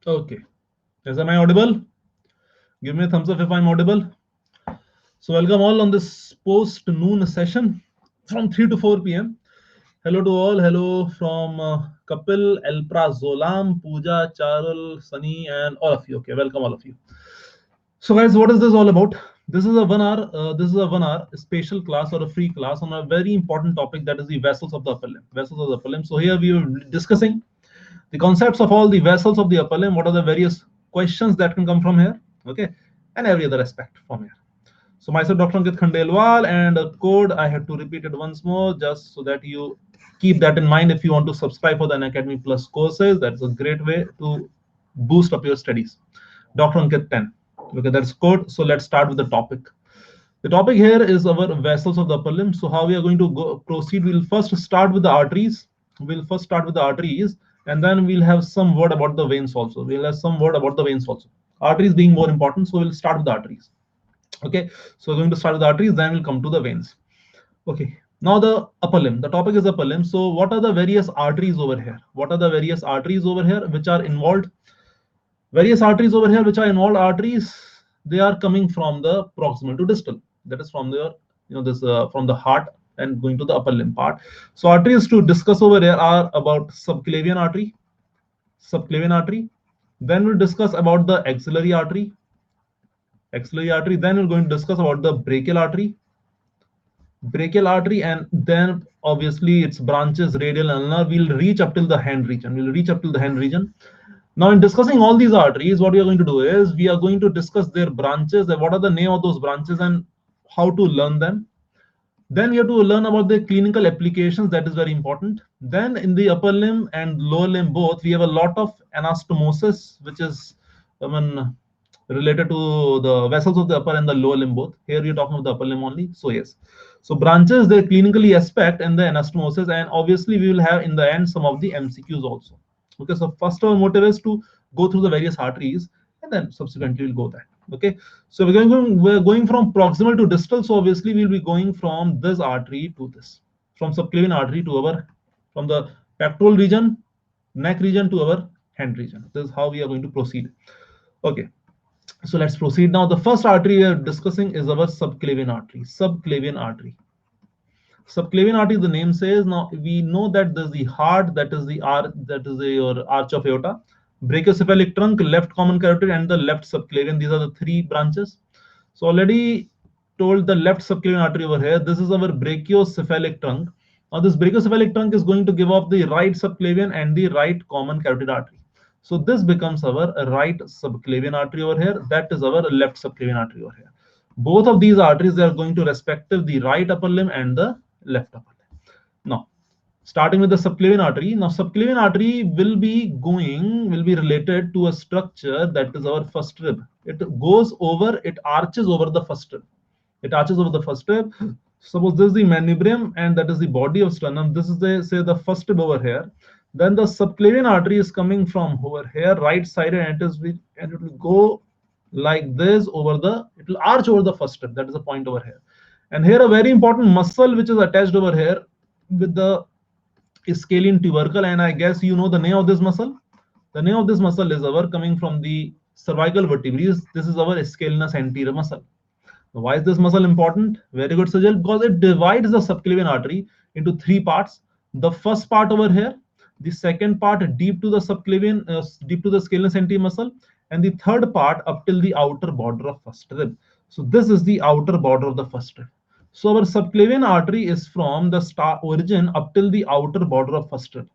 Okay. Am I audible? Give me a thumbs up if I'm audible. So welcome all on this post-noon session from 3 to 4 p.m. Hello to all. Hello from Kapil, Elpra, Zolam, Pooja, Charul, Sunny, and all of you. Okay, welcome all of you. So guys, what is this all about? This is a 1 hour. This is a 1 hour special class or a free class on a very important topic, that is the vessels of the upper limb. Vessels of the upper limb. So here we are discussing the concepts of all the vessels of the upper limb. What are the various questions that can come from here? Okay, and every other aspect from here. So myself, Dr. Ankit Khandelwal, and a code I have to repeat it once more, just so that you keep that in mind. If you want to subscribe for the Unacademy Plus courses, that's a great way to boost up your studies. Dr. Ankit 10. Okay, that's code. So let's start with the topic. The topic here is our vessels of the upper limb. So how we are going to proceed? We'll first start with the arteries. And then we'll have some word about the veins also. Arteries being more important, so we'll start with the arteries. Okay, so we're going to start with the arteries, then we'll come to the veins. Okay, now the upper limb. The topic is upper limb. So what are the various arteries over here? Which are involved? Various arteries over here which are involved arteries, they are coming from the proximal to distal. That is from the this from the heart and going to the upper limb part. So arteries to discuss over here are about subclavian artery. Then we'll discuss about the axillary artery. Then we're going to discuss about the brachial artery, and then obviously its branches, radial and ulnar. We'll reach up till the hand region. Now, in discussing all these arteries, what we are going to do is we are going to discuss their branches, and what are the name of those branches and how to learn them. Then we have to learn about the clinical applications. That is very important. Then in the upper limb and lower limb both, we have a lot of anastomosis, which is related to the vessels of the upper and the lower limb both. Here we are talking about the upper limb only. So yes. So branches, they clinically aspect and the anastomosis, and obviously we will have in the end some of the MCQs also. Okay, so first our motive is to go through the various arteries, and then subsequently we'll go there. Okay, so we're going from proximal to distal. So obviously we'll be going from this artery to this, from subclavian artery to our, from the pectoral region, neck region to our hand region. This is how we are going to proceed. Okay, so let's proceed now. The first artery we are discussing is our subclavian artery. Subclavian artery, the name says. Now we know that there's the heart, that is your arch of aorta, brachiocephalic trunk, left common carotid, and the left subclavian. These are the three branches. So already told the left subclavian artery over here. This is our brachiocephalic trunk. Now this brachiocephalic trunk is going to give off the right subclavian and the right common carotid artery. So this becomes our right subclavian artery over here. That is our left subclavian artery over here. Both of these arteries, they are going to respective the right upper limb and the left upper limb. Now, starting with the subclavian artery. Now, subclavian artery will be related to a structure that is our first rib. It arches over the first rib. Suppose this is the manubrium and that is the body of sternum. This is the first rib over here. Then the subclavian artery is coming from over here, right side, and it will go like this it will arch over the first rib. That is the point over here. And here a very important muscle which is attached over here with the scalene tubercle, and I guess you know the name of this muscle. The name of this muscle is our coming from the cervical vertebrae. This is our scalenus anterior muscle. Now, why is this muscle important? Very good, Sajal. Because it divides the subclavian artery into three parts. The first part over here, the second part deep to the subclavian, deep to the scalenus anterior muscle, and the third part up till the outer border of first rib. So this is the outer border of the first rib. So our subclavian artery is from the origin up till the outer border of first rib,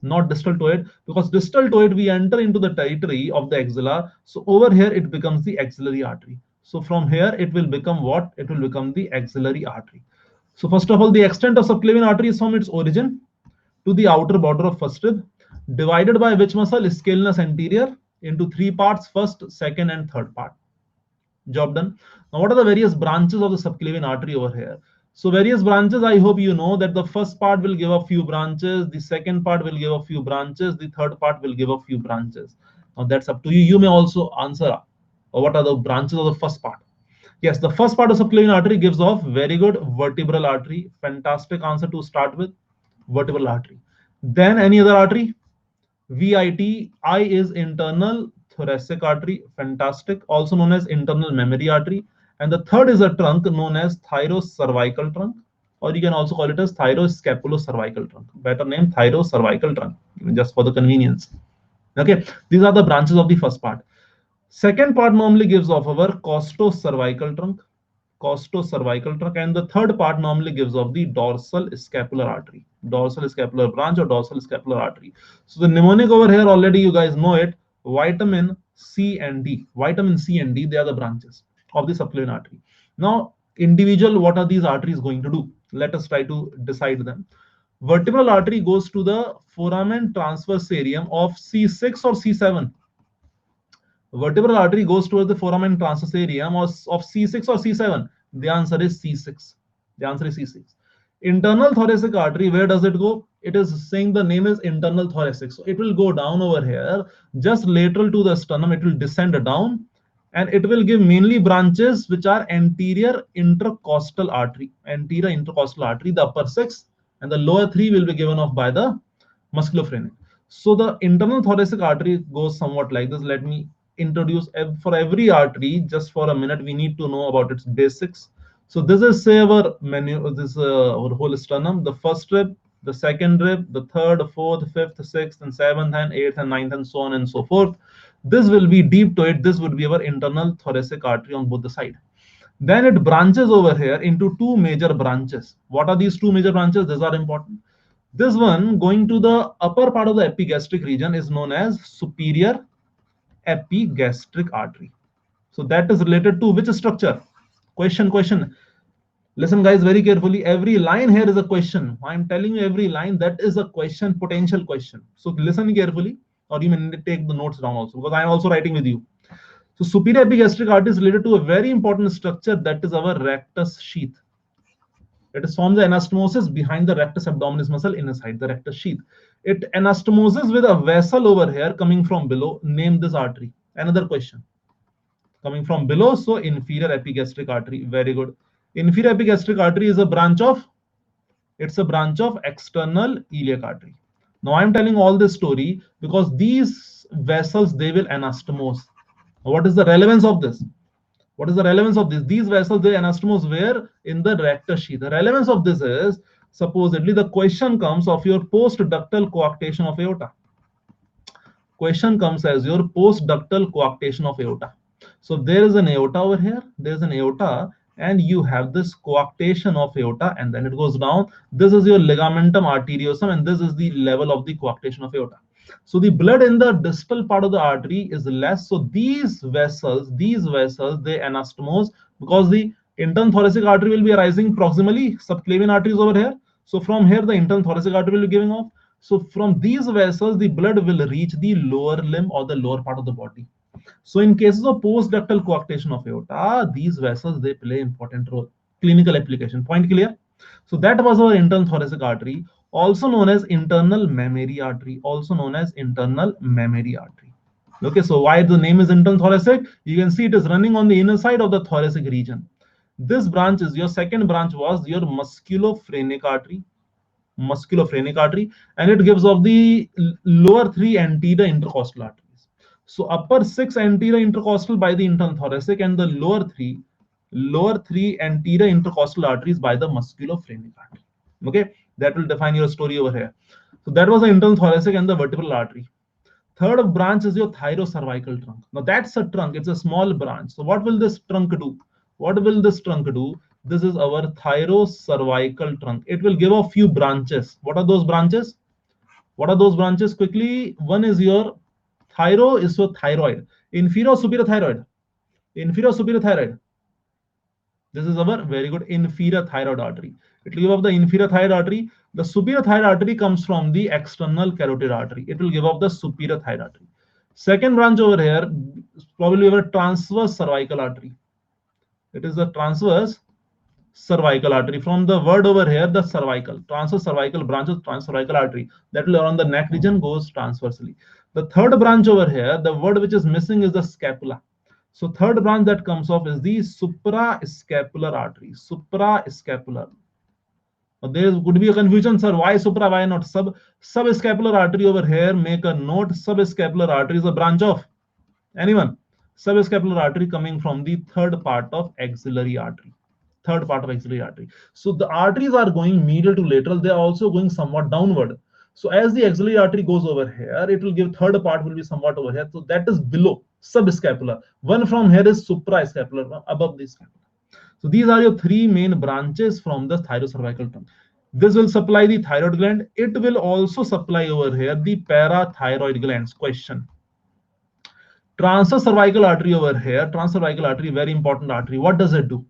not distal to it, because distal to it we enter into the territory of the axilla. So over here it becomes the axillary artery. So from here it will become what? It will become the axillary artery. So first of all, the extent of subclavian artery is from its origin to the outer border of first rib, divided by which muscle? Scalenus anterior, into three parts: first, second, and third part. Job done. Now, what are the various branches of the subclavian artery over here? So various branches, I hope you know that the first part will give a few branches, the second part will give a few branches, the third part will give a few branches. Now that's up to you. You may also answer what are the branches of the first part. Yes, the first part of subclavian artery gives off, very good, vertebral artery. Fantastic answer to start with, vertebral artery. Then any other artery? VIT, I is internal thoracic artery, fantastic, also known as internal mammary artery. And the third is a trunk known as thyrocervical trunk, or you can also call it as thyroscapulocervical trunk. Better name, thyrocervical trunk, just for the convenience. Okay, these are the branches of the first part. Second part normally gives off our costocervical trunk, and the third part normally gives off the dorsal scapular artery, dorsal scapular branch or dorsal scapular artery. So the mnemonic over here already you guys know it. Vitamin C and D, vitamin C and D, they are the branches of the subclavian artery. Now, individual, what are these arteries going to do? Let us try to decide them. Vertebral artery goes to the foramen transversarium of C6 or C7. Vertebral artery goes towards the foramen transversarium of C6 or C7. The answer is C6. The answer is C6. Internal thoracic artery, where does it go? It is saying the name is internal thoracic. So it will go down over here, just lateral to the sternum. It will descend down and it will give mainly branches which are anterior intercostal artery. Anterior intercostal artery, the upper six, and the lower three will be given off by the musculophrenic. So the internal thoracic artery goes somewhat like this. Let me introduce for every artery just for a minute. We need to know about its basics. So this is say our menu, this our whole sternum, the first rib, the second rib, the third, fourth, fifth, sixth, and seventh, and eighth, and ninth, and so on and so forth. This will be deep to it. This would be our internal thoracic artery on both the side. Then it branches over here into two major branches. What are these two major branches? These are important. This one going to the upper part of the epigastric region is known as superior epigastric artery. So that is related to which structure? Question. Listen guys very carefully. Every line here is a question. I'm telling you every line that is a question, potential question. So listen carefully, or you may take the notes down also because I'm also writing with you. So superior epigastric artery is related to a very important structure, that is our rectus sheath. It forms the anastomosis behind the rectus abdominis muscle inside the rectus sheath. It anastomoses with a vessel over here coming from below. Name this artery. Another question. Coming from below, so inferior epigastric artery. Very good. Inferior epigastric artery is a branch of, it's a branch of external iliac artery. Now I'm telling all this story because these vessels, they will anastomose. What is the relevance of this? What is the relevance of this? These vessels, they anastomose where? In the rectus sheath. The relevance of this is, supposedly the question comes of your postductal coarctation of aorta. Question comes as your postductal coarctation of aorta. So there is an aorta over here, there is an aorta, and you have this coarctation of aorta, and then it goes down. This is your ligamentum arteriosum, and this is the level of the coarctation of aorta. So the blood in the distal part of the artery is less. So these vessels, they anastomose because the internal thoracic artery will be arising proximally, subclavian arteries over here. So from here, the internal thoracic artery will be giving off. So from these vessels, the blood will reach the lower limb or the lower part of the body. So in cases of postductal coarctation of aorta, these vessels, they play important role. Clinical application. Point clear? So that was our internal thoracic artery, also known as internal mammary artery. Also known as internal mammary artery. Okay, so why the name is internal thoracic? You can see it is running on the inner side of the thoracic region. This branch is your second branch was your musculophrenic artery. And it gives off the lower three anterior intercostal arteries. So upper six anterior intercostal by the internal thoracic, and the lower three anterior intercostal arteries by the musculophrenic artery. Okay, that will define your story over here. So that was the internal thoracic and the vertebral artery. Third branch is your thyrocervical trunk. Now that's a trunk, it's a small branch. So what will this trunk do? This is our thyrocervical trunk. It will give a few branches. What are those branches? Quickly. One is your thyro is your thyroid. Inferior superior thyroid. This is our very good inferior thyroid artery. It will give off the inferior thyroid artery. The superior thyroid artery comes from the external carotid artery. It will give off the superior thyroid artery. Second branch over here, probably our transverse cervical artery. It is the transverse cervical artery. From the word over here, the cervical, transverse cervical branch of transcervical artery that will around the neck region goes transversely. The third branch over here, the word which is missing is the scapula. So third branch that comes off is the suprascapular artery. Suprascapular. There could be a confusion, sir. Why supra? Why not sub? Subscapular artery over here. Make a note. Subscapular artery is a branch of anyone. Subscapular artery coming from the third part of axillary artery. Third part of axillary artery. So the arteries are going medial to lateral. They are also going somewhat downward. So as the axillary artery goes over here, it will give third part will be somewhat over here. So that is below subscapular. One from here is suprascapular, above the scapula. So these are your three main branches from the thyrocervical trunk. This will supply the thyroid gland. It will also supply over here the parathyroid glands. Question. Transverse cervical artery over here. Transverse cervical artery, very important artery. What does it do?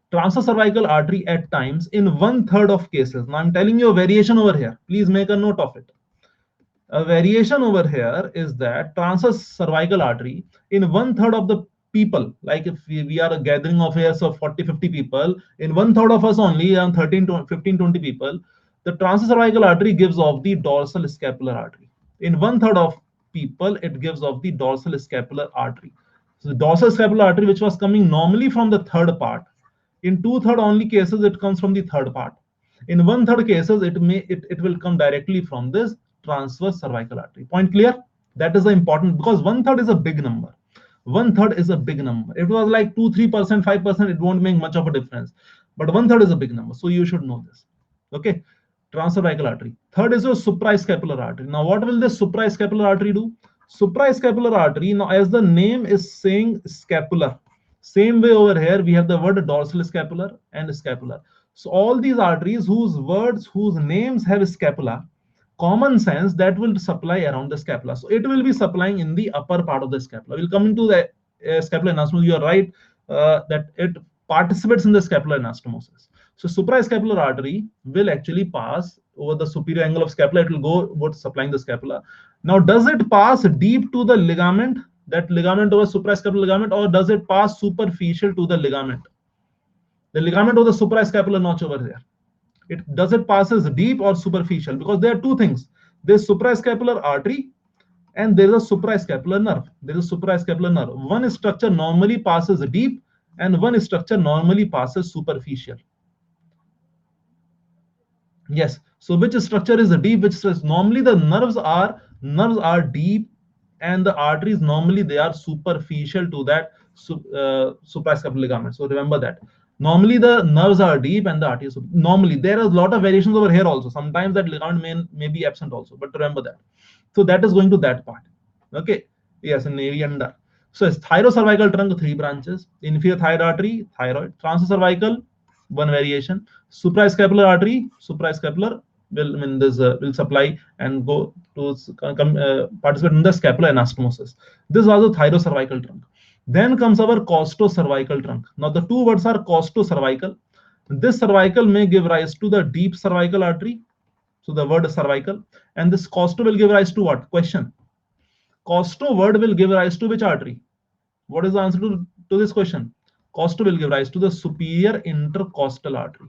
Transverse cervical artery at times in 1/3 of cases. Now I'm telling you a variation over here. Please make a note of it. A variation over here is that transverse cervical artery in 1/3 of the people, like if we are a gathering of here of 40-50 people, in 1/3 of us only, around 13 to 15-20 people, the transverse cervical artery gives off the dorsal scapular artery. In 1/3 of people, it gives off the dorsal scapular artery. So the dorsal scapular artery, which was coming normally from the third part, in 2/3 only cases it comes from the third part. In 1/3 cases, it will come directly from this transverse cervical artery. Point clear? That is the important, because 1/3 is a big number. 1/3 is a big number. If it was like 2-3%, 5%, it won't make much of a difference. But 1/3 is a big number, so you should know this. Okay, transcervical artery. Third is your suprascapular artery. Now, what will this suprascapular artery do? Suprascapular artery. Now, as the name is saying, scapular. Same way over here, we have the word dorsal scapular and scapular. So all these arteries whose names have scapula, common sense, that will supply around the scapula. So it will be supplying in the upper part of the scapula. We'll come into the scapular anastomosis. You are right that it participates in the scapular anastomosis. So suprascapular artery will actually pass over the superior angle of scapula. It will go towards supplying the scapula. Now, does it pass deep to the ligament, that ligament over suprascapular ligament, or does it pass superficial to the ligament? The ligament of the suprascapular notch over there. Does it passes deep or superficial? Because there are two things. There's suprascapular artery and there is a suprascapular nerve. There is a suprascapular nerve. One structure normally passes deep and one structure normally passes superficial. Yes. So which structure is deep? Which is normally the nerves are deep, and the arteries normally they are superficial to that suprascapular ligament. So remember that. Normally the nerves are deep and the arteries. Normally there are a lot of variations over here also. Sometimes that ligament may be absent also, but remember that. So that is going to that part. Okay. Yes, navy under. So it's thyrocervical trunk, 3 branches. Inferior thyroid artery, thyroid. Transverse cervical, 1 variation. Suprascapular artery, suprascapular will supply and go to participate in the scapular anastomosis. This was the thyrocervical trunk. Then comes our costocervical trunk. Now the two words are costocervical. This cervical may give rise to the deep cervical artery. So the word is cervical, and this costo will give rise to what? Question. Costo word will give rise to which artery? What is the answer to this question? Costo will give rise to the superior intercostal artery.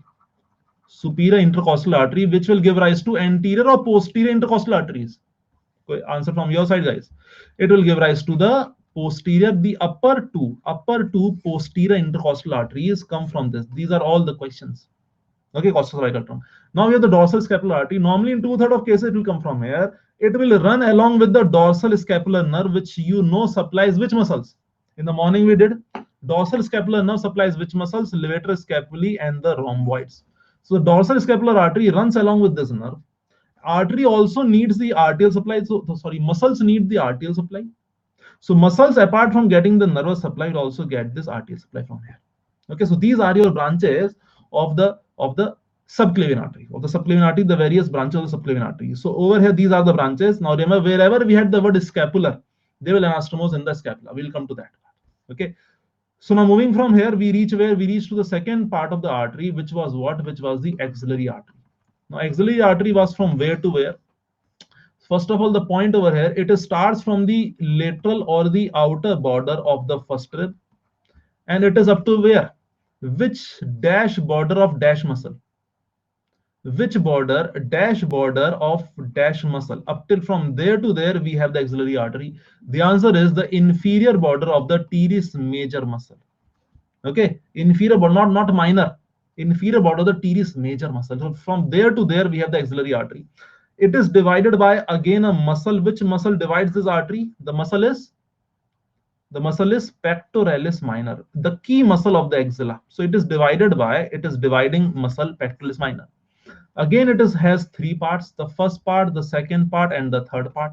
Superior intercostal artery, which will give rise to anterior or posterior intercostal arteries. Answer from your side, guys. It will give rise to the posterior, the upper two posterior intercostal arteries come from this. These are all the questions. Okay, costocervical trunk. Now we have the dorsal scapular artery. Normally in 2/3 of cases it will come from here. It will run along with the dorsal scapular nerve, which you know supplies which muscles? In the morning we did. Dorsal scapular nerve supplies which muscles? Levator scapulae and the rhomboids. So the dorsal scapular artery runs along with this nerve. Artery also needs the arterial supply. Muscles need the arterial supply. So muscles, apart from getting the nervous supply, will also get this arterial supply from here. Okay, so these are your branches of the subclavian artery. Of the subclavian artery, the various branches of the subclavian artery. So over here, these are the branches. Now remember, wherever we had the word scapular, they will anastomose in the scapula. We'll come to that. Okay. So now moving from here, we reach where? We reach to the second part of the artery, which was what? Which was the axillary artery. Now axillary artery was from where to where? First of all, the point over here, it starts from the lateral or the outer border of the first rib, and it is up to where? Which dash border of dash muscle? Which border? Dash border of dash muscle. Up till from there to there, we have the axillary artery. The answer is the inferior border of the teres major muscle. Okay, inferior but not minor. inferior border of the teres major muscle. So from there to there we have the axillary artery. It is divided by again a muscle. Which muscle divides this artery? The muscle is pectoralis minor, the key muscle of the axilla. So it is dividing muscle pectoralis minor. Again, it has three parts: the first part, the second part, and the third part.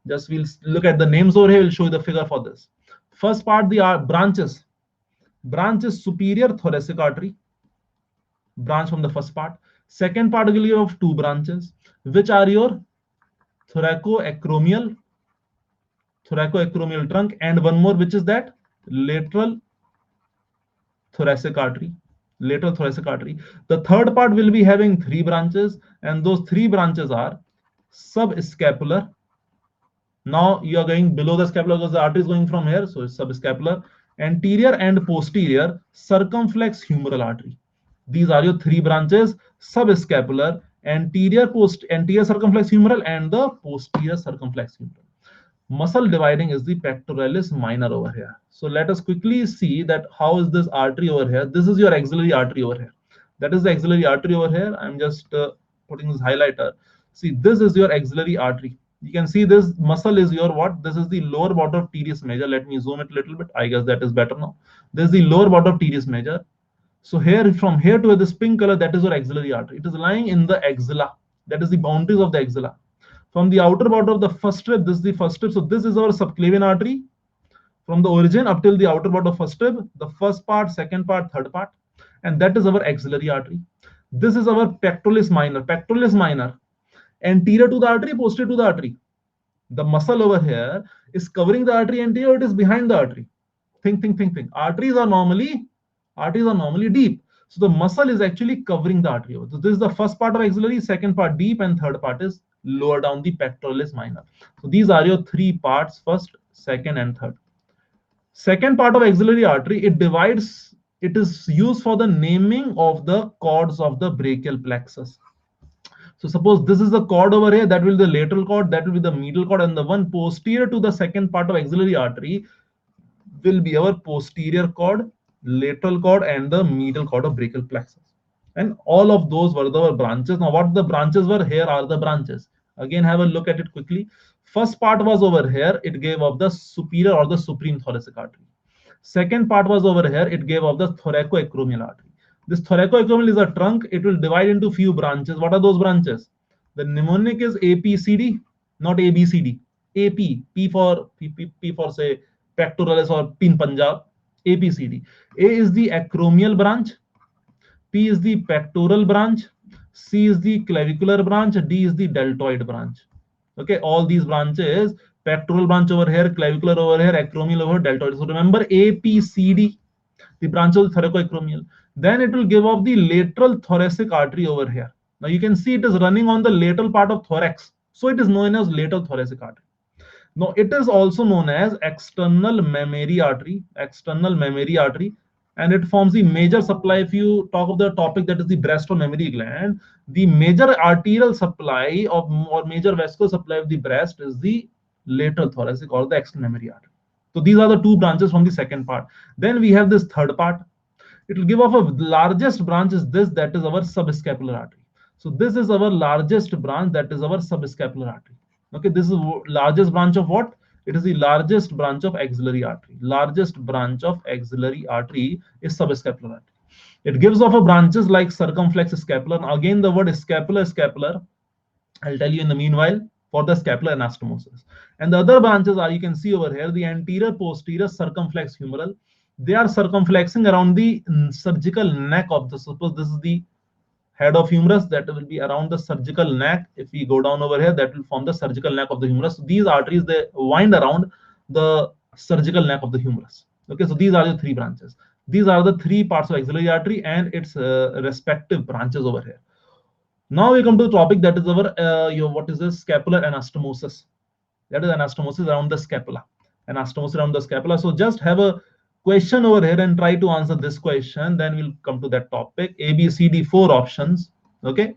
Just we'll look at the names over here. We'll show you the figure for this. First part, the branches. Branch is superior thoracic artery, branch from the first part. Second part will have two branches, which are your thoracoacromial trunk, and one more, which is that lateral thoracic artery. The third part will be having three branches, and those three branches are subscapular. Now you are going below the scapula because the artery is going from here, so it's subscapular, anterior and posterior circumflex humeral artery. These are your three branches: subscapular, anterior circumflex humeral, and the posterior circumflex humeral. Muscle dividing is the pectoralis minor over here. So let us quickly see that how is this artery over here. This is your axillary artery over here. That is the axillary artery over here. I'm just putting this highlighter. See, this is your axillary artery. You can see this muscle is your what? This is the lower border of teres major. Let me zoom it a little bit. I guess that is better now. This is the lower border of teres major. So here, from here to this pink color, that is your axillary artery. It is lying in the axilla. That is the boundaries of the axilla. From the outer border of the first strip, this is the first strip. So this is our subclavian artery. From the origin up till the outer border of first strip, the first part, second part, third part, and that is our axillary artery. This is our pectoralis minor. Pectoralis minor, anterior to the artery, posterior to the artery. The muscle over here is covering the artery anterior. It is behind the artery. Think. Arteries are normally deep. So the muscle is actually covering the artery. So this is the first part of axillary, second part deep, and third part is lower down the pectoralis minor. So these are your three parts: first, second, and third. Second part of axillary artery, it divides. It is used for the naming of the chords of the brachial plexus. So suppose this is the cord over here, that will be the lateral cord, that will be the medial cord, and the one posterior to the second part of axillary artery will be our posterior cord, lateral cord, and the medial cord of brachial plexus. And all of those were the branches. Now what the branches were, here are the branches. Again, have a look at it quickly. First part was over here, it gave off the superior or the supreme thoracic artery. Second part was over here, it gave off the thoracoacromial artery. This thoracoacromial is a trunk. It will divide into few branches. What are those branches? The mnemonic is APCD, not ABCD. AP, P for say pectoralis or pin Punjab. APCD. A is the acromial branch, P is the pectoral branch, C is the clavicular branch, D is the deltoid branch. Okay, all these branches, pectoral branch over here, clavicular over here, acromial over here, deltoid. So remember APCD, the branch of the thoracoacromial. Then it will give off the lateral thoracic artery over here. Now you can see it is running on the lateral part of thorax. So it is known as lateral thoracic artery. Now it is also known as external mammary artery, and it forms the major supply. If you talk of the topic that is the breast or mammary gland, the major arterial supply of or major vascular supply of the breast is the lateral thoracic or the external mammary artery. So these are the two branches from the second part. Then we have this third part. It will give off a largest branch is this, that is our subscapular artery. So this is our largest branch, that is our subscapular artery. Okay, this is largest branch of what? It is the largest branch of axillary artery. Largest branch of axillary artery is subscapular artery. It gives off a branches like circumflex scapular. Again, the word scapular. I'll tell you in the meanwhile for the scapular anastomosis. And the other branches are, you can see over here, the anterior posterior circumflex humeral. They are circumflexing around the surgical neck of the, suppose this is the head of humerus, that will be around the surgical neck. If we go down over here, that will form the surgical neck of the humerus. So these arteries, they wind around the surgical neck of the humerus. Okay, so these are the three branches. These are the three parts of axillary artery and its respective branches over here. Now we come to the topic that is our what is this? Scapular anastomosis. That is anastomosis around the scapula. Anastomosis around the scapula. So just have a question over here and try to answer this question. Then we'll come to that topic. A, B, C, D, 4 options. Okay.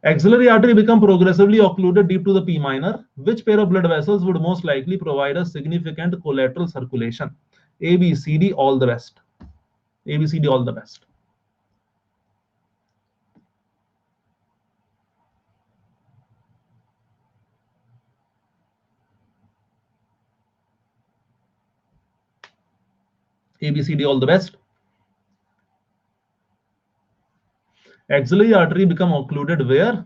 Axillary artery become progressively occluded deep to the P minor. Which pair of blood vessels would most likely provide a significant collateral circulation? A, B, C, D, all the best. A, B, C, D, all the best. A, B, C, D, all the best. Axillary artery become occluded where?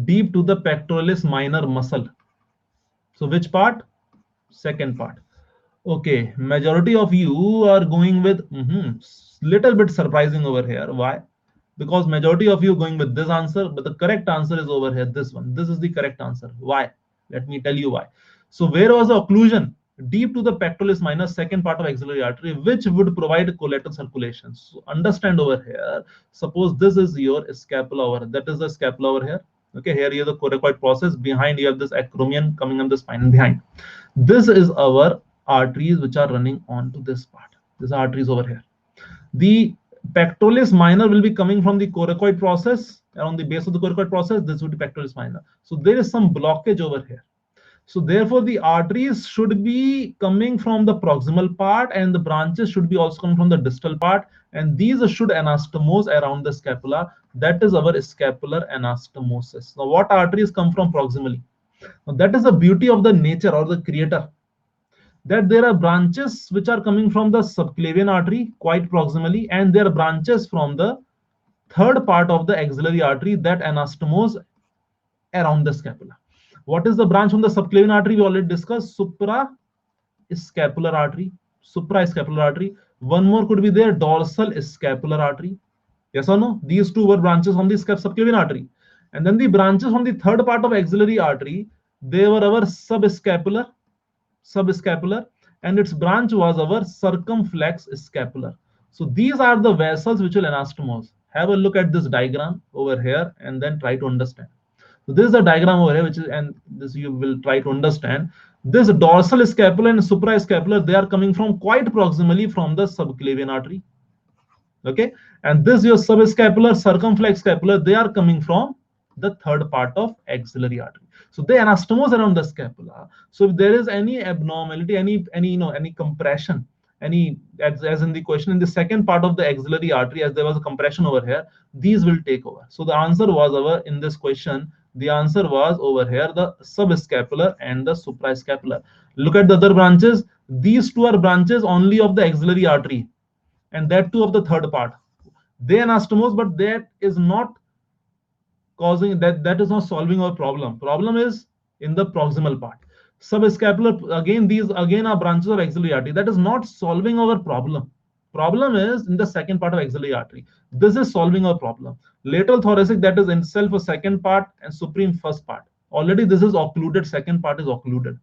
Deep to the pectoralis minor muscle. So which part? Second part. Okay, majority of you are going with little bit surprising over here. Why? Because majority of you going with this answer, but the correct answer is over here. This one. This is the correct answer. Why? Let me tell you why. So where was the occlusion? Deep to the pectoralis minor, second part of axillary artery, which would provide collateral circulation. So understand over here. Suppose this is your scapula over. That is the scapula over here. Okay, here you have the coracoid process. Behind you have this acromion coming on the spine behind. This is our arteries which are running onto this part. These arteries over here. The pectoralis minor will be coming from the coracoid process around the base of the coracoid process. This would be pectoralis minor. So there is some blockage over here. So therefore, the arteries should be coming from the proximal part, and the branches should be also coming from the distal part. And these should anastomose around the scapula. That is our scapular anastomosis. Now, what arteries come from proximally? Now, that is the beauty of the nature or the creator, that there are branches which are coming from the subclavian artery quite proximally, and there are branches from the third part of the axillary artery that anastomose around the scapula. What is the branch from the subclavian artery? We already discussed suprascapular artery. Suprascapular artery. One more could be there, dorsal scapular artery. Yes or no? These two were branches from the subclavian artery. And then the branches from the third part of axillary artery, they were our subscapular, and its branch was our circumflex scapular. So these are the vessels which will anastomose. Have a look at this diagram over here and then try to understand. So this is a diagram over here, which is, and this you will try to understand. This dorsal scapular and suprascapular, they are coming from quite proximally from the subclavian artery. Okay, and this your subscapular, circumflex scapular, they are coming from the third part of axillary artery. So they anastomose around the scapula. So if there is any abnormality, any compression, as in the question in the second part of the axillary artery, as there was a compression over here, these will take over. So the answer was over in this question. The answer was over here, the subscapular and the suprascapular. Look at the other branches. These two are branches only of the axillary artery, and that too of the third part. They anastomose, but that is not causing that is not solving our problem is in the proximal part. Subscapular, again, these again are branches of axillary artery. That is not solving our problem is in the second part of axillary artery. This is solving our problem. Lateral thoracic, that is in itself a second part, and supreme first part. Already this is occluded, second part is occluded.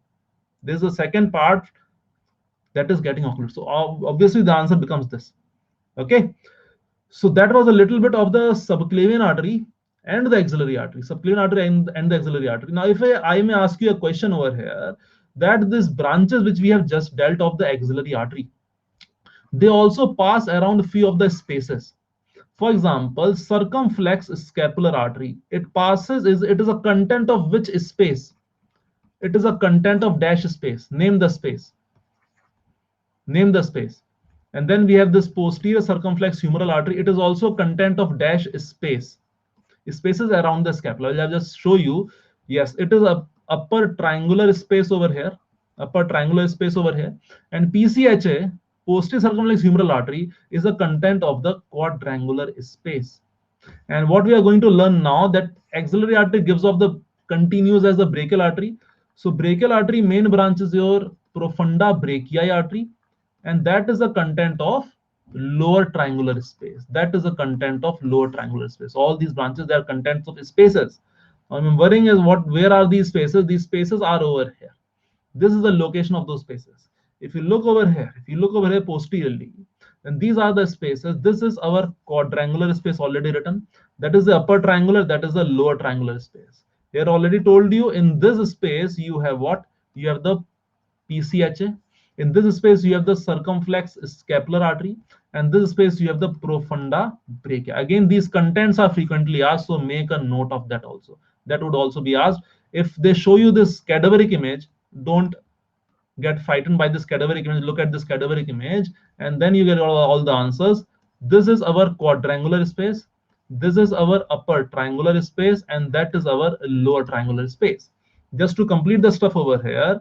This is the second part that is getting occluded. So obviously the answer becomes this. Okay, so that was a little bit of the subclavian artery and the axillary artery, subclavian artery and the axillary artery. Now, if I may ask you a question over here, that these branches which we have just dealt of the axillary artery, they also pass around a few of the spaces. For example, circumflex scapular artery, it is a content of which space? It is a content of dash space. Name the space. Name the space. And then we have this posterior circumflex humeral artery. It is also content of dash space. Spaces around the scapula. I'll just show you. Yes, it is a upper triangular space over here. Upper triangular space over here. And PCHA, posterior circumflex humeral artery, is the content of the quadrangular space. And what we are going to learn now, that axillary artery gives off the continues as the brachial artery. So brachial artery main branch is your profunda brachii artery, and that is the content of lower triangular space. That is the content of lower triangular space. All these branches, they are contents of spaces. I'm worrying is where are these spaces? These spaces are over here. This is the location of those spaces. If you look over here posteriorly, then these are the spaces. This is our quadrangular space already written. That is the upper triangular, that is the lower triangular space. Here already told you, in this space you have what? You have the PCHA. In this space you have the circumflex scapular artery, and this space you have the profunda brachia. Again, these contents are frequently asked, so make a note of that also. That would also be asked. If they show you this cadaveric image, don't get frightened by this cadaveric image. Look at this cadaveric image, and then you get all the answers. This is our quadrangular space. This is our upper triangular space, and that is our lower triangular space. Just to complete the stuff over here,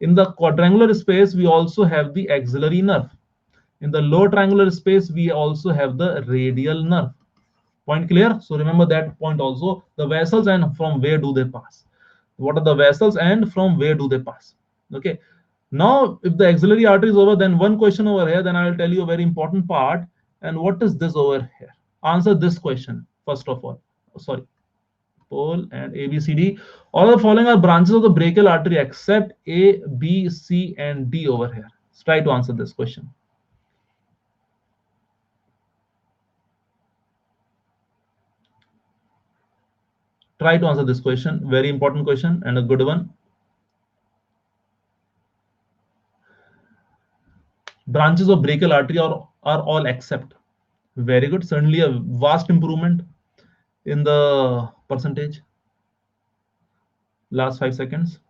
in the quadrangular space, we also have the axillary nerve. In the lower triangular space, we also have the radial nerve. Point clear? So remember that point also. The vessels and from where do they pass? What are the vessels and from where do they pass? Okay. Now, if the axillary artery is over, then one question over here, then I will tell you a very important part. And what is this over here? Answer this question first of all. Sorry, pole and A, B, C, D. All the following are branches of the brachial artery except A, B, C, and D over here. Let's try to answer this question. Try to answer this question. Very important question and a good one. Branches of brachial artery are all except. Very good. Certainly a vast improvement in the percentage. Last 5 seconds.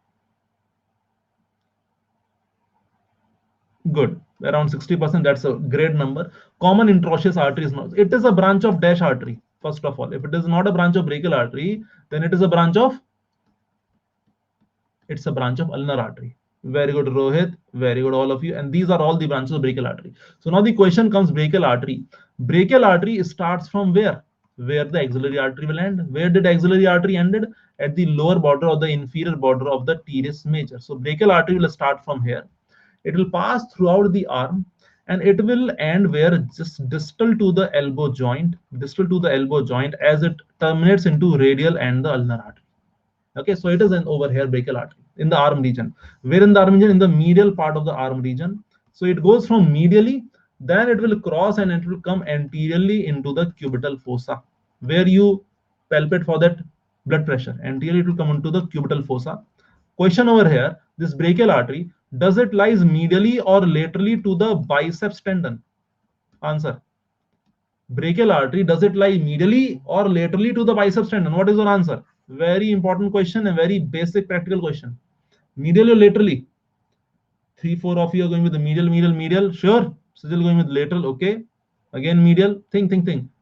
Good. Around 60%. That's a great number. Common introitious artery is not. It is a branch of dash artery. First of all, if it is not a branch of brachial artery, then it is a branch of. It's a branch of ulnar artery. Very good, Rohit. Very good, all of you. And these are all the branches of brachial artery. So now the question comes: brachial artery. Brachial artery starts from where? Where the axillary artery will end. Where did axillary artery ended? At the lower border or the inferior border of the teres major. So brachial artery will start from here. It will pass throughout the arm and it will end where? Just distal to the elbow joint, distal to the elbow joint as it terminates into radial and the ulnar artery. Okay, so it is an over here brachial artery in the arm region. Where in the arm region? In the medial part of the arm region. So it goes from medially, then it will cross and it will come anteriorly into the cubital fossa, where you palpate for that blood pressure. Anteriorly it will come into the cubital fossa. Question over here: this brachial artery, does it lies medially or laterally to the biceps tendon? Answer. Brachial artery, does it lie medially or laterally to the biceps tendon? What is your answer? Very important question, a very basic practical question. Medial or laterally? 3-4 of you are going with the medial. Sure. Still going with lateral. Okay. Again medial. Think.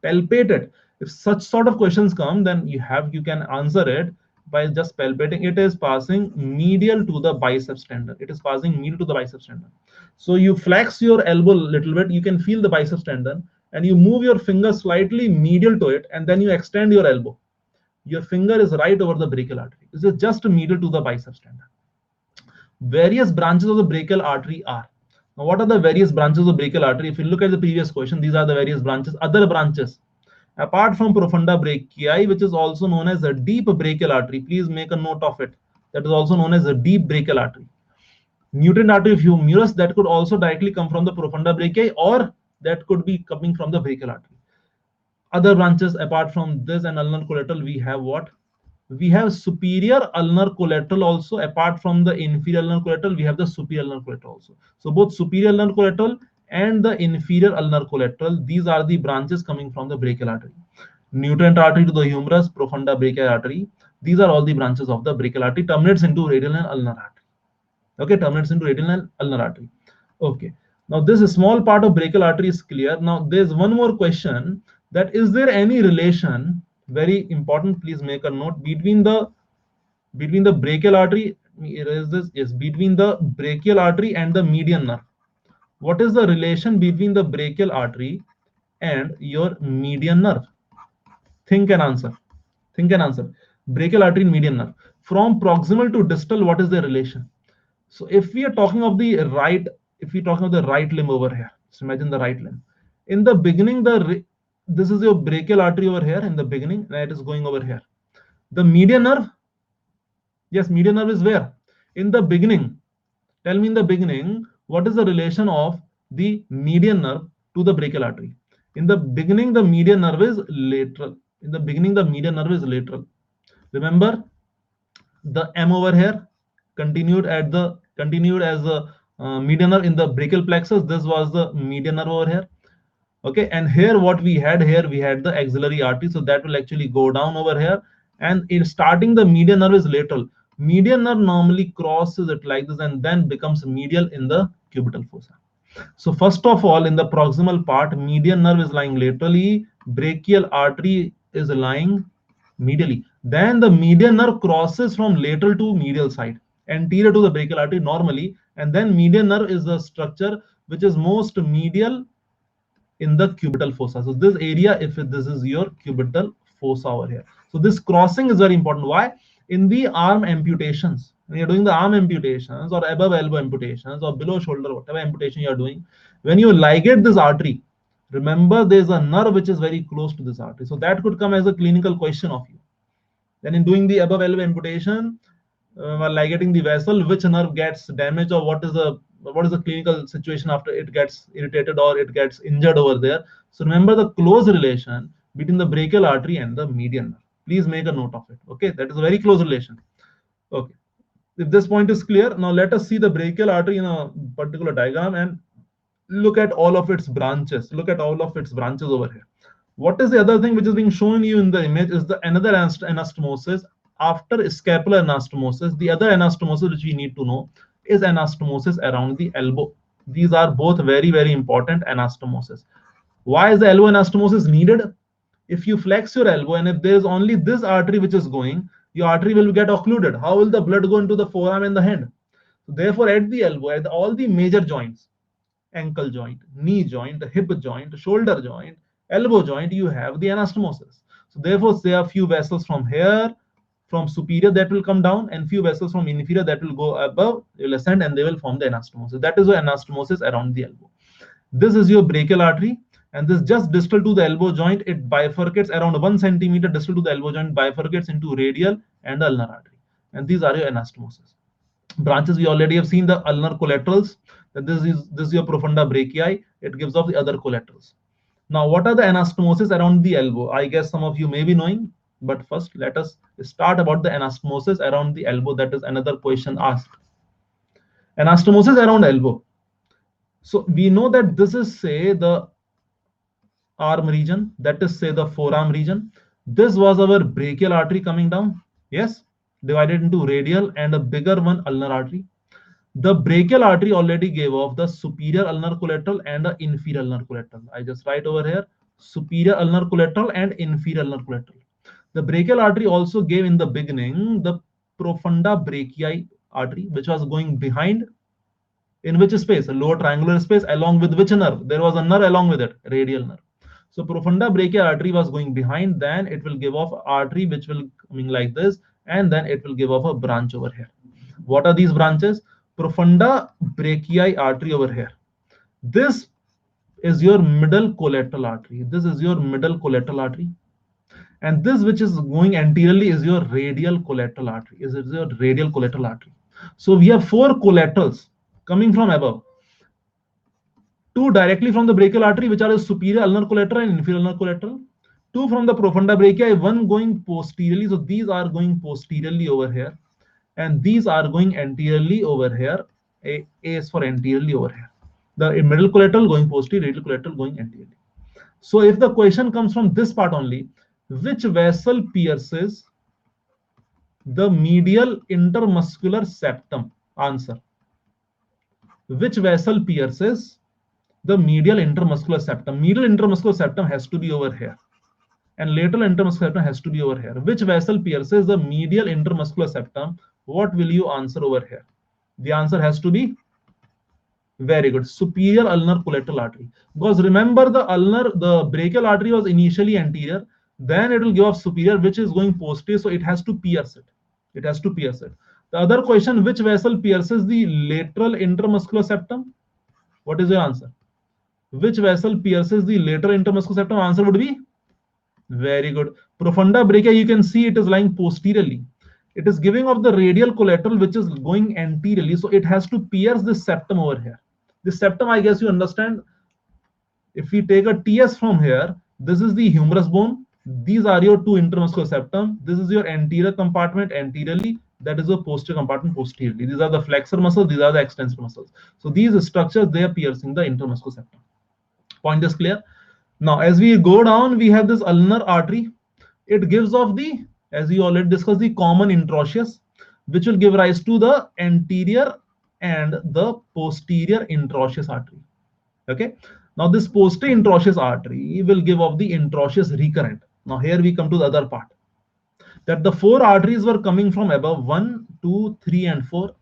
Palpate it. If such sort of questions come, then you can answer it by just palpating. It is passing medial to the biceps tendon. It is passing medial to the biceps tendon. So you flex your elbow a little bit. You can feel the biceps tendon, and you move your finger slightly medial to it, and then you extend your elbow. Your finger is right over the brachial artery. This is just medial to the biceps tendon. Various branches of the brachial artery are. Now, what are the various branches of brachial artery? If you look at the previous question, these are the various branches. Other branches, apart from profunda brachii, which is also known as a deep brachial artery. Please make a note of it. That is also known as a deep brachial artery. Nutrient artery of humerus, that could also directly come from the profunda brachii, or that could be coming from the brachial artery. Other branches apart from this and ulnar collateral, we have what? We have superior ulnar collateral also. Apart from the inferior ulnar collateral, we have the superior ulnar collateral also. So both superior ulnar collateral and the inferior ulnar collateral, these are the branches coming from the brachial artery. Nutrient artery to the humerus, profunda brachial artery. These are all the branches of the brachial artery, terminates into radial and ulnar artery. Okay, terminates into radial and ulnar artery. Okay. Now this small part of brachial artery is clear. Now there's one more question, that is there any relation, very important, please make a note, between the brachial artery, erase this, yes, between the brachial artery and the median nerve. What is the relation between the brachial artery and your median nerve? Think and answer. Brachial artery and median nerve. From proximal to distal, what is the relation? So if we are talking of the right, limb over here, so imagine the right limb. In the beginning, this is your brachial artery over here in the beginning, and it is going over here. The median nerve, yes, median nerve is where? In the beginning. Tell me in the beginning, what is the relation of the median nerve to the brachial artery? In the beginning, the median nerve is lateral. Remember, the M over here continued as the median nerve in the brachial plexus. This was the median nerve over here. Okay, and here what we had the axillary artery, so that will actually go down over here, and in starting the median nerve is lateral. Median nerve normally crosses it like this and then becomes medial in the cubital fossa. So first of all, in the proximal part, median nerve is lying laterally, brachial artery is lying medially. Then the median nerve crosses from lateral to medial side, anterior to the brachial artery normally, And then median nerve is the structure which is most medial in the cubital fossa. So this area, if this is your cubital fossa over here. So this crossing is very important. Why? In the arm amputations, when you're doing the arm amputations or above elbow amputations or below shoulder, whatever amputation you're doing, when you ligate this artery, remember there's a nerve which is very close to this artery. So that could come as a clinical question of you. Then in doing the above elbow amputation, while ligating the vessel, which nerve gets damaged, or what is the clinical situation after it gets irritated or it gets injured over there. So remember the close relation between the brachial artery and the median nerve. Please make a note of it. Okay, that is a very close relation. Okay, if this point is clear, now let us see the brachial artery in a particular diagram and look at all of its branches. Look at all of its branches over here. What is the other thing which is being shown you in the image is the another anastomosis after scapular anastomosis. The other anastomosis which we need to know is anastomosis around the elbow. These are both very, very important anastomosis. Why is the elbow anastomosis needed? If you flex your elbow and if there is only this artery which is going, your artery will get occluded. How will the blood go into the forearm and the hand? So therefore, at the elbow, at all the major joints, ankle joint, knee joint, hip joint, shoulder joint, elbow joint, you have the anastomosis. So therefore, there are few vessels from here, from superior that will come down, and few vessels from inferior that will go above, they will ascend and they will form the anastomosis. That is the anastomosis around the elbow. This is your brachial artery, and this just distal to the elbow joint, it bifurcates around 1 centimeter distal to the elbow joint, bifurcates into radial and ulnar artery. And these are your anastomosis. Branches, we already have seen the ulnar collaterals. That this is your profunda brachii. It gives off the other collaterals. Now, what are the anastomosis around the elbow? I guess some of you may be knowing, but first let us start about the anastomosis around the elbow. That is another question asked. Anastomosis around elbow. So we know that this is, say, the arm region, that is, say, the forearm region. This was our brachial artery coming down. Yes, divided into radial and a bigger one, ulnar artery. The brachial artery already gave off the superior ulnar collateral and the inferior ulnar collateral. I just write over here superior ulnar collateral and inferior ulnar collateral. The brachial artery also gave in the beginning the profunda brachii artery, which was going behind, in which space? A lower triangular space, along with which nerve? There was a nerve along with it, radial nerve. So profunda brachial artery was going behind, then it will give off artery which will coming like this, and then it will give off a branch over here. What are these branches? Profunda brachii artery over here. This is your middle collateral artery. This is your middle collateral artery. And this which is going anteriorly is your radial collateral artery. Is your radial collateral artery. So we have 4 collaterals coming from above. 2 directly from the brachial artery, which are a superior ulnar collateral and inferior ulnar collateral. 2 from the profunda brachii, 1 going posteriorly. So these are going posteriorly over here, and these are going anteriorly over here. A is for anteriorly over here. The middle collateral going posterior, radial collateral going anteriorly. So if the question comes from this part only, which vessel pierces the medial intermuscular septum? Answer. Which vessel pierces the medial intermuscular septum? Medial intermuscular septum has to be over here, and lateral intermuscular septum has to be over here. Which vessel pierces the medial intermuscular septum? What will you answer over here? The answer has to be, very good, superior ulnar collateral artery. Because remember, the brachial artery was initially anterior, then it will give off superior, which is going posterior, so it has to pierce it. It has to pierce it. The other question, which vessel pierces the lateral intermuscular septum? What is your answer? Which vessel pierces the lateral intermuscular septum? Answer would be, very good, profunda brachii. You can see it is lying posteriorly. It is giving off the radial collateral, which is going anteriorly, so it has to pierce this septum over here. This septum, I guess you understand. If we take a TS from here, this is the humerus bone. These are your 2 intermuscular septum. This is your anterior compartment anteriorly. That is your posterior compartment posteriorly. These are the flexor muscles. These are the extensor muscles. So these structures, they are piercing the intermuscular septum. Point is clear. Now, as we go down, we have this ulnar artery. It gives off the, as we already discussed, the common introitius, which will give rise to the anterior and the posterior introitius artery. Okay. Now, this posterior introitius artery will give off the introitius recurrent. Now, here we come to the other part. That the 4 arteries were coming from above, 1, 2, 3, and 4.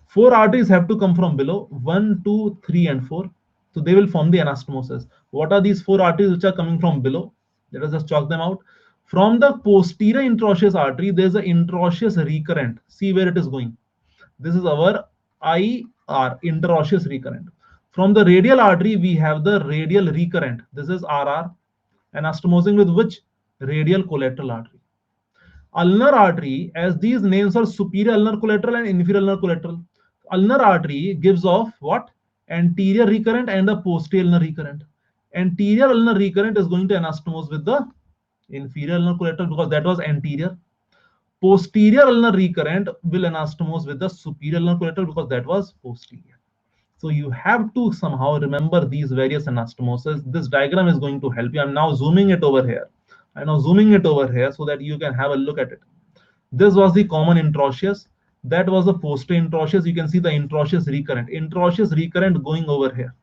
Four arteries have to come from below, 1, 2, 3, and 4. So they will form the anastomosis. What are these four arteries which are coming from below? Let us just chalk them out. From the posterior interosseous artery, there is an interosseous recurrent. See where it is going. This is our IR, interosseous recurrent. From the radial artery, we have the radial recurrent. This is RR, anastomosing with which? Radial collateral artery. Ulnar artery, as these names are superior ulnar collateral and inferior ulnar collateral. Ulnar artery gives off what? Anterior recurrent and a posterior ulnar recurrent. Anterior ulnar recurrent is going to anastomose with the inferior ulnar collateral because that was anterior. Posterior ulnar recurrent will anastomose with the superior ulnar collateral because that was posterior. So you have to somehow remember these various anastomoses. This diagram is going to help you. I'm now zooming it over here. I'm now zooming it over here so that you can have a look at it. This was the common interosseous. That was the posterior interosseous. You can see the interosseous recurrent. Interosseous recurrent going over here.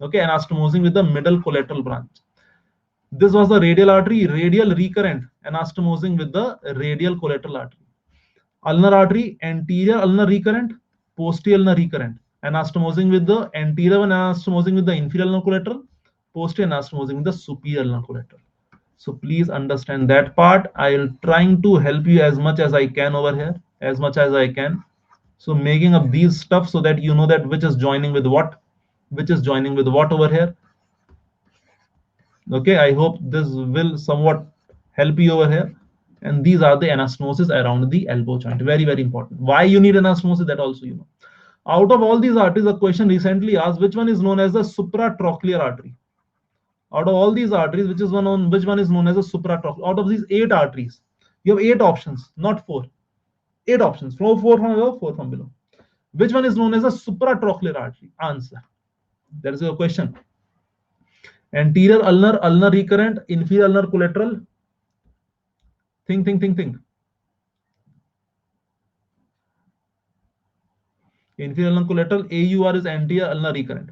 Okay, anastomosing with the middle collateral branch. This was the radial artery, radial recurrent, anastomosing with the radial collateral artery. Ulnar artery, anterior ulnar recurrent, posterior ulnar recurrent, anastomosing with the anterior one, anastomosing with the inferior ulnar collateral, posterior anastomosing with the superior ulnar collateral. So please understand that part. I'll trying to help you as much as I can over here, as much as I can. So making up these stuff so that you know that which is joining with what, which is joining with what over here. Okay, I hope this will somewhat help you over here. And these are the anastomosis around the elbow joint. Very, very important. Why you need anastomosis, that also you know. Out of all these arteries, a question recently asked, which one is known as the supratrochlear artery? Out of all these arteries, which one is known as a supratrochlear? Out of these 8 arteries, you have 8 options, not 4. 8 options. 4 from above, 4 from below. Which one is known as a supratrochlear artery? Answer. That is your question. Anterior ulnar, ulnar recurrent, inferior ulnar collateral. Think. Inferior ulnar collateral, AUR is anterior ulnar recurrent.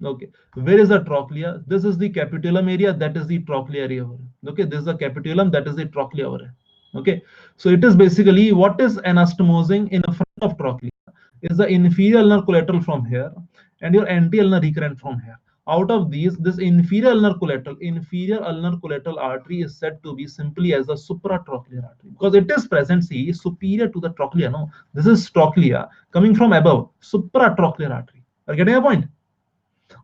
Okay, where is the trochlea? This is the capitulum area, that is the trochlea area over here. Okay, this is the capitulum, that is the trochlea over here. Okay, so it is basically what is anastomosing in the front of trochlea is the inferior ulnar collateral from here and your anterior ulnar recurrent from here. Out of these, this inferior ulnar collateral artery is said to be simply as the supratrochlear artery because it is present, see, superior to the trochlea. No, this is trochlea coming from above, supratrochlear artery. Are you getting a point?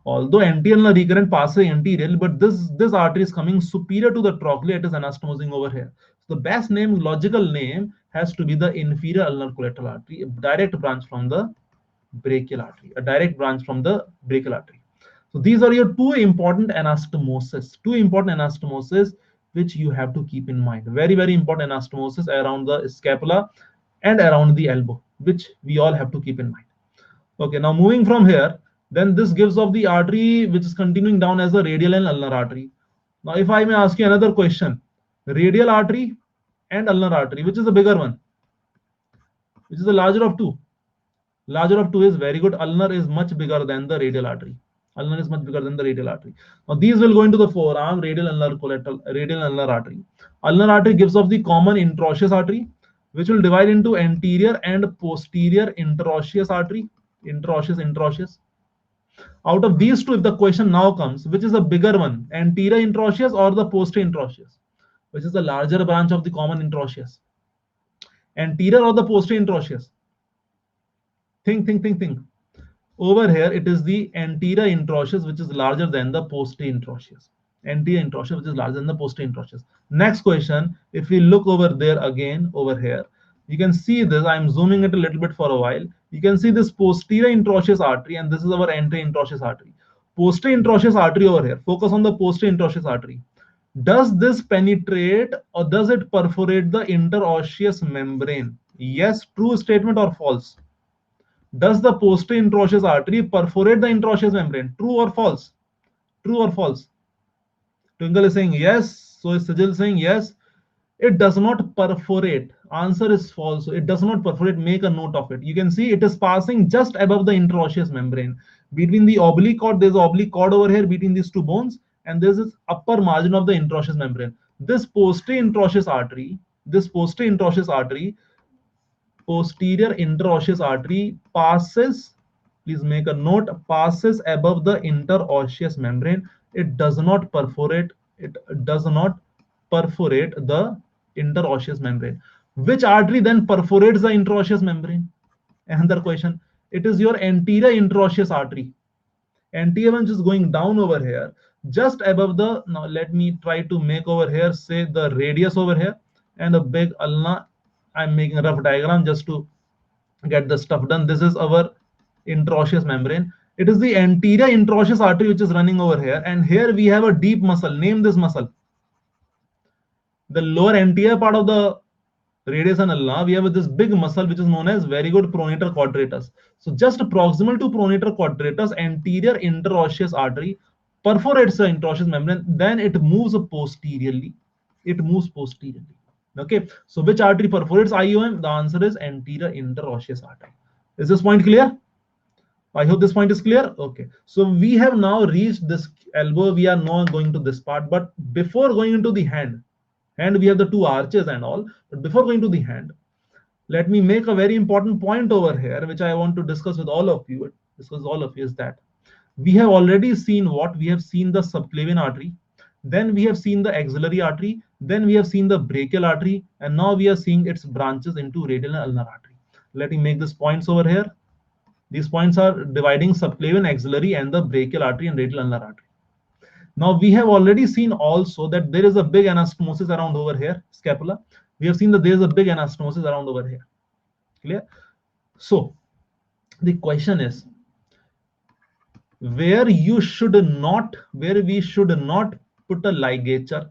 Although anterior ulnar recurrent passes anterior, but this artery is coming superior to the trochlea, it is anastomosing over here. So the best name, logical name, has to be the inferior ulnar collateral artery, a direct branch from the brachial artery, a direct branch from the brachial artery. So these are your two important anastomoses, which you have to keep in mind. Very, very important anastomosis around the scapula and around the elbow, which we all have to keep in mind. Okay, now moving from here, then this gives off the artery which is continuing down as the radial and ulnar artery. Now, if I may ask you another question, radial artery and ulnar artery, which is the bigger one? Which is the larger of two? Larger of two is very good. Ulnar is much bigger than the radial artery. Ulnar is much bigger than the radial artery. Now, these will go into the forearm, radial ulnar collateral, radial ulnar artery. Ulnar artery gives off the common interosseous artery, which will divide into anterior and posterior interosseous artery. Interosseous. Out of these two, if the question now comes, which is the bigger one, anterior interosseous or the posterior interosseous? Which is the larger branch of the common interosseous? Anterior or the posterior interosseous? Think. Over here, it is the anterior interosseous, which is larger than the posterior interosseous. Anterior interosseous, which is larger than the posterior interosseous. Next question, if we look over there again, over here, you can see this. I'm zooming it a little bit for a while. You can see this posterior interosseous artery, and this is our anterior interosseous artery. Posterior interosseous artery over here. Focus on the posterior interosseous artery. Does this penetrate or does it perforate the interosseous membrane? Yes, true statement or false? Does the posterior interosseous artery perforate the interosseous membrane? True or false? True or false? Twinkle is saying yes. So is Sijil saying yes. It does not perforate. Answer is false. It does not perforate. Make a note of it. You can see it is passing just above the interosseous membrane. Between the oblique cord, there's an oblique cord over here between these two bones, and there's this upper margin of the interosseous membrane. This posterior interosseous artery posterior interosseous artery passes, please make a note, passes above the interosseous membrane. It does not perforate, it does not perforate the interosseous membrane. Which artery then perforates the interosseous membrane? Another question. It is your anterior interosseous artery. Anterior one is going down over here, just above the, now let me try to make over here, say the radius over here, and a big ulna. I'm making a rough diagram just to get the stuff done. This is our interosseous membrane. It is the anterior interosseous artery which is running over here, and here we have a deep muscle. Name this muscle. The lower anterior part of the radius and ulna, we have this big muscle which is known as very good pronator quadratus. So just proximal to pronator quadratus, anterior interosseous artery perforates the interosseous membrane, then it moves posteriorly. It moves posteriorly. Okay, so which artery perforates IOM? The answer is anterior interosseous artery. Is this point clear? I hope this point is clear. Okay, so we have now reached this elbow. We are now going to this part, but before going into the hand, we have the two arches and all, but before going to the hand, let me make a very important point over here which I want to discuss with all of you. Is that we have already seen what we have seen: the subclavian artery, then we have seen the axillary artery, then we have seen the brachial artery, and now we are seeing its branches into radial and ulnar artery. Let me make these points over here. These points are dividing subclavian, axillary, and the brachial artery and radial ulnar artery. Now we have already seen also that there is a big anastomosis around over here, scapula. We have seen that there is a big anastomosis around over here. Clear? So the question is, where we should not put a ligature.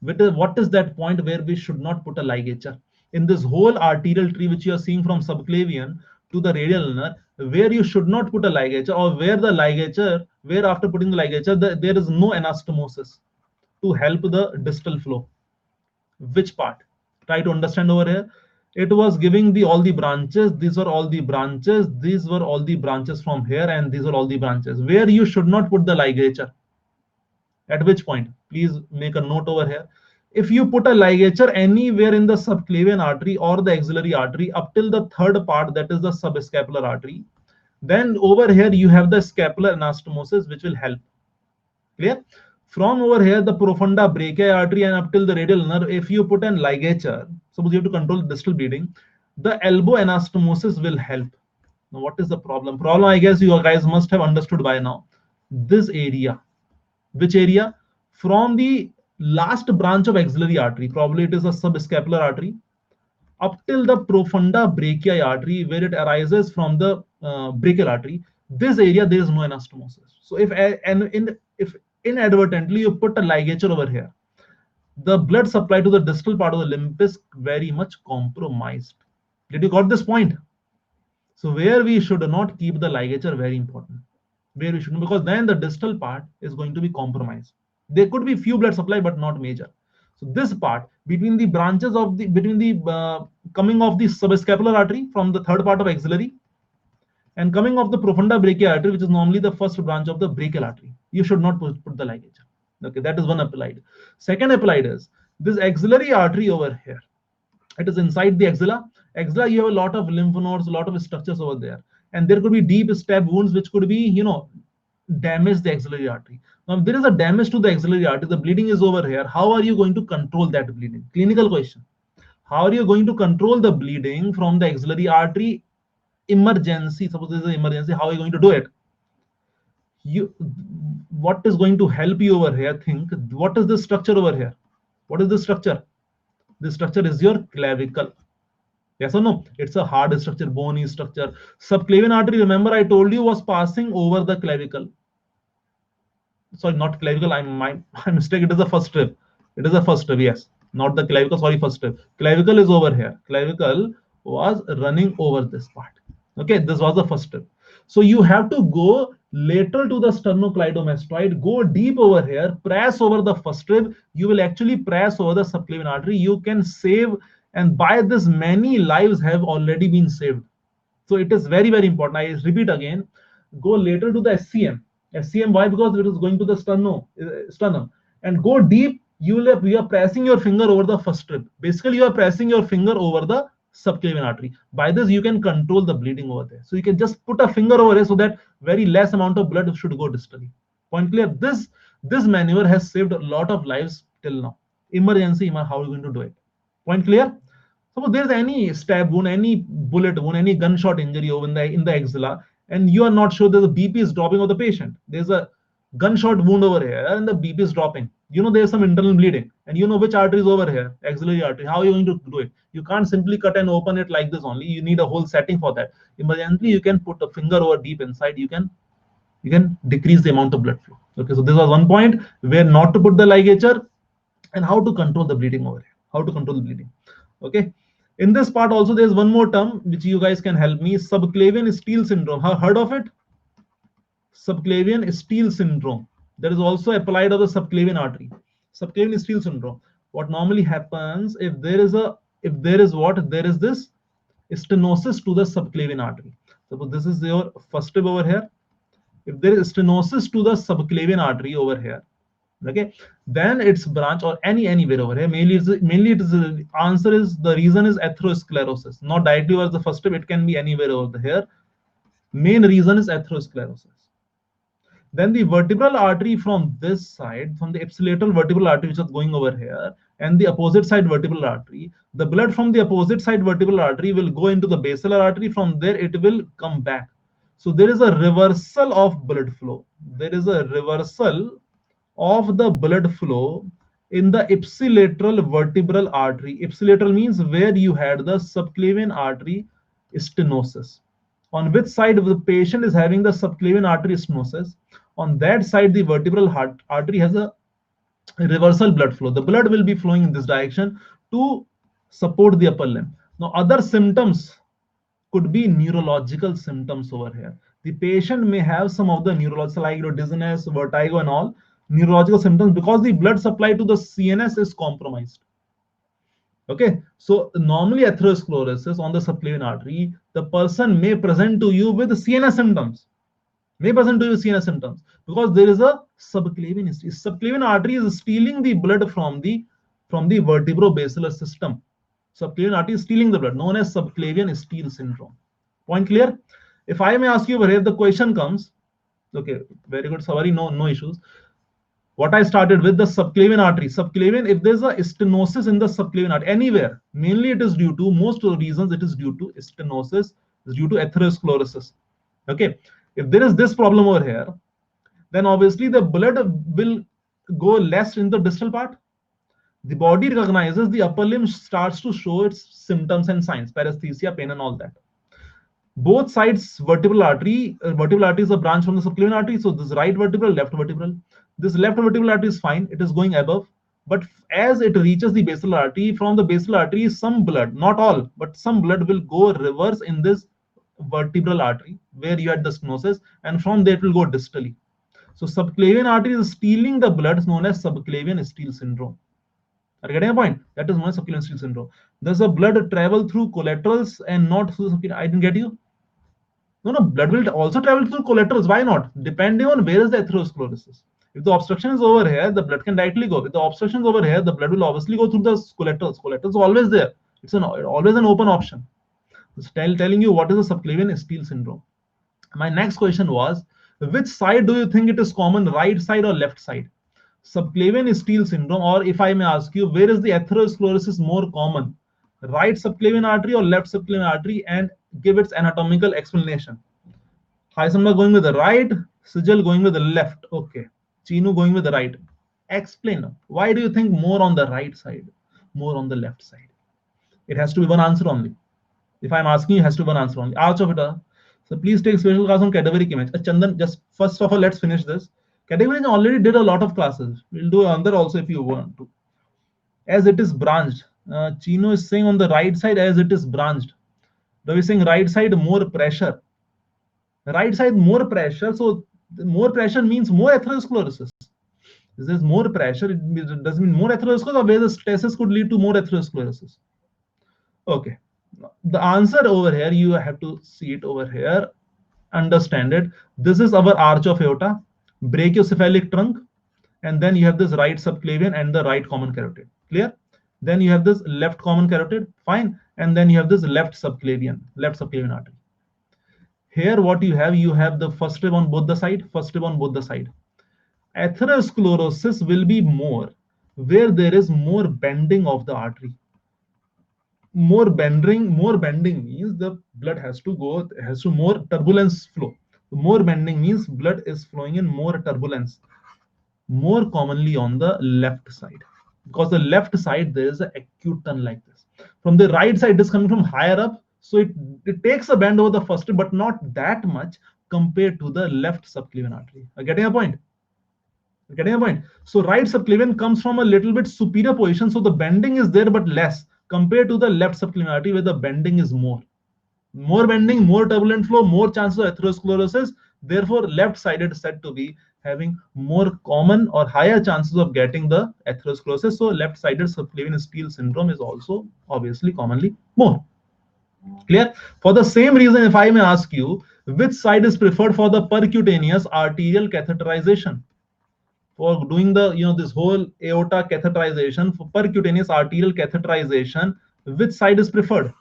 What is that point where we should not put a ligature? In this whole arterial tree which you are seeing from subclavian to the radial ulnar, where you should not put a ligature, or where the ligature, where after putting the ligature, there is no anastomosis to help the distal flow. Which part? Try to understand over here. It was giving the all the branches. These are all the branches. These were all the branches from here, and these are all the branches. Where you should not put the ligature. At which point? Please make a note over here. If you put a ligature anywhere in the subclavian artery or the axillary artery up till the third part, that is the subscapular artery, then over here you have the scapular anastomosis which will help. Clear? From over here, the profunda brachii artery and up till the radial nerve, if you put an ligature, suppose you have to control distal bleeding, the elbow anastomosis will help. Now, what is the problem? Problem, I guess you guys must have understood by now. This area. Which area? From the last branch of axillary artery, probably it is a subscapular artery, up till the profunda brachii artery, where it arises from the brachial artery. This area there is no anastomosis. So if inadvertently you put a ligature over here, the blood supply to the distal part of the limb is very much compromised. Did you got this point? So where we should not keep the ligature, very important. Where we shouldn't, because then the distal part is going to be compromised. There could be few blood supply, but not major. So this part between the branches of the coming of the subscapular artery from the third part of axillary and coming of the profunda brachii artery, which is normally the first branch of the brachial artery, you should not put the ligature. Okay, that is one applied. Second applied is this axillary artery over here. It is inside the axilla. Axilla, you have a lot of lymph nodes, a lot of structures over there, and there could be deep stab wounds which could be, damage the axillary artery. Now, if there is a damage to the axillary artery, the bleeding is over here. How are you going to control that bleeding? Clinical question. How are you going to control the bleeding from the axillary artery? Emergency. Suppose there is an emergency. How are you going to do it? What is going to help you over here? Think. What is the structure over here? What is the structure? This structure is your clavicle. Yes or no? It's a hard structure, bony structure. Subclavian artery, remember I told you, was passing over the clavicle. Sorry, not clavicle. I'm mistaken. It is the first strip. It is the first strip. Yes, not the clavicle. Sorry, first strip. Clavicle is over here. Clavicle was running over this part. Okay, this was the first strip. So you have to go lateral to the sternocleidomastoid, go deep over here, press over the first strip. You will actually press over the subclavian artery. You can save, and by this many lives have already been saved. So it is very, very important. I repeat again, go lateral to the SCM. SCM, why? Because it is going to the sternum, and go deep. You are pressing your finger over the first strip. Basically, you are pressing your finger over the subclavian artery. By this, you can control the bleeding over there. So you can just put a finger over here so that very less amount of blood should go distally. Point clear? This maneuver has saved a lot of lives till now. Emergency, how are you going to do it? Point clear? Suppose there's any stab wound, any bullet wound, any gunshot injury over in the axilla, and you are not sure that the BP is dropping of the patient. There's a gunshot wound over here, and the BP is dropping. You know there's some internal bleeding, and you know which artery is over here, axillary artery. How are you going to do it? You can't simply cut and open it like this only. You need a whole setting for that. Emergently, you can put a finger over deep inside. You can decrease the amount of blood flow. Okay, so this was one point where not to put the ligature and how to control the bleeding over here. How to control the bleeding. Okay. In this part also, there's one more term which you guys can help me. Subclavian steal syndrome. Have heard of it? Subclavian steal syndrome. That is also applied of the subclavian artery. Subclavian steal syndrome. What normally happens if there is this stenosis to the subclavian artery. Suppose this is your first tip over here. If there is stenosis to the subclavian artery over here, okay, then its branch or anywhere over here, mainly the answer is the reason is atherosclerosis, not directly over the first tip. It can be anywhere over here. Main reason is atherosclerosis. Then the vertebral artery from this side, from the ipsilateral vertebral artery which is going over here, and the opposite side vertebral artery, the blood from the opposite side vertebral artery will go into the basilar artery. From there it will come back. So there is a reversal of blood flow. There is a reversal of the blood flow in the ipsilateral vertebral artery. Ipsilateral means where you had the subclavian artery stenosis. On which side the patient is having the subclavian artery stenosis, on that side the vertebral artery has a reversal blood flow. The blood will be flowing in this direction to support the upper limb. Now other symptoms could be neurological symptoms over here. The patient may have some of the neurological, like dizziness, vertigo and all neurological symptoms, because the blood supply to the CNS is compromised. Okay, so normally atherosclerosis on the subclavian artery, the person may present to you with CNS symptoms. Because there is a subclavian. Subclavian artery is stealing the blood from the vertebrobasilar system. Subclavian artery is stealing the blood, known as subclavian steal syndrome. Point clear? If I may ask you over here, the question comes. Okay, very good. Sorry, no issues. What I started with, the subclavian artery. Subclavian, if there's a stenosis in the subclavian artery anywhere, mainly it is due to, most of the reasons it is due to stenosis, is due to atherosclerosis. Okay, if there is this problem over here, then obviously the blood will go less in the distal part. The body recognizes the upper limb starts to show its symptoms and signs, paresthesia, pain and all that. Both sides vertebral artery is a branch from the subclavian artery. So this right vertebral, left vertebral. This left vertebral artery is fine. It is going above. But as it reaches the basal artery, from the basal artery, some blood, not all, but some blood will go reverse in this vertebral artery where you had the stenosis, and from there it will go distally. So subclavian artery is stealing the blood, known as subclavian steal syndrome. Are you getting a point? That is known as subclavian steal syndrome. Does the blood travel through collaterals and not through subclavian? I didn't get you. No, blood will also travel through collaterals. Why not? Depending on where is the atherosclerosis. If the obstruction is over here, the blood can directly go. If the obstruction is over here, the blood will obviously go through the collaterals. Collaterals are always there. It's always an open option. It's telling you what is the subclavian steal syndrome. My next question was, which side do you think it is common, right side or left side? Subclavian steal syndrome, or if I may ask you, where is the atherosclerosis more common? Right subclavian artery or left subclavian artery, and give its anatomical explanation. Haisamba going with the right, Sijal going with the left. Okay, Chinu going with the right. Explain. Why do you think more on the right side, more on the left side? It has to be one answer only. If I'm asking, it has to be one answer only. Arch of it. So please take special class on cadaveric image. Chandan, just first of all, let's finish this. Cadaveric already did a lot of classes. We'll do another also if you want to. As it is branched. Chino is saying on the right side as it is branched. Ravi is saying right side more pressure. Right side more pressure. So more pressure means more atherosclerosis. If there's more pressure, it doesn't mean more atherosclerosis, or where the stasis could lead to more atherosclerosis. Okay. The answer over here, you have to see it over here. Understand it. This is our arch of aorta, brachiocephalic trunk, and then you have this right subclavian and the right common carotid. Clear? Then you have this left common carotid. Fine. and then you have this left subclavian artery. Here what you have the first rib on both the side, first rib on both the side. Atherosclerosis will be more where there is more bending of the artery. More bending means the blood has to more turbulence flow. More bending means blood is flowing in more turbulence, more commonly on the left side, because the left side there is an acute turn like this. From the right side, it is coming from higher up, so it takes a bend over the first, but not that much compared to the left subclavian artery. Are getting a point? Getting a point? So right subclavian comes from a little bit superior position, so the bending is there but less compared to the left subclavian artery where the bending is more. More bending, more turbulent flow, more chances of atherosclerosis. Therefore, left sided is said to be having more common or higher chances of getting the atherosclerosis. So left sided subclavian steal syndrome is also obviously commonly more. Clear? For the same reason, if I may ask you, which side is preferred for the percutaneous arterial catheterization? For doing the this whole aorta catheterization, for percutaneous arterial catheterization, which side is preferred?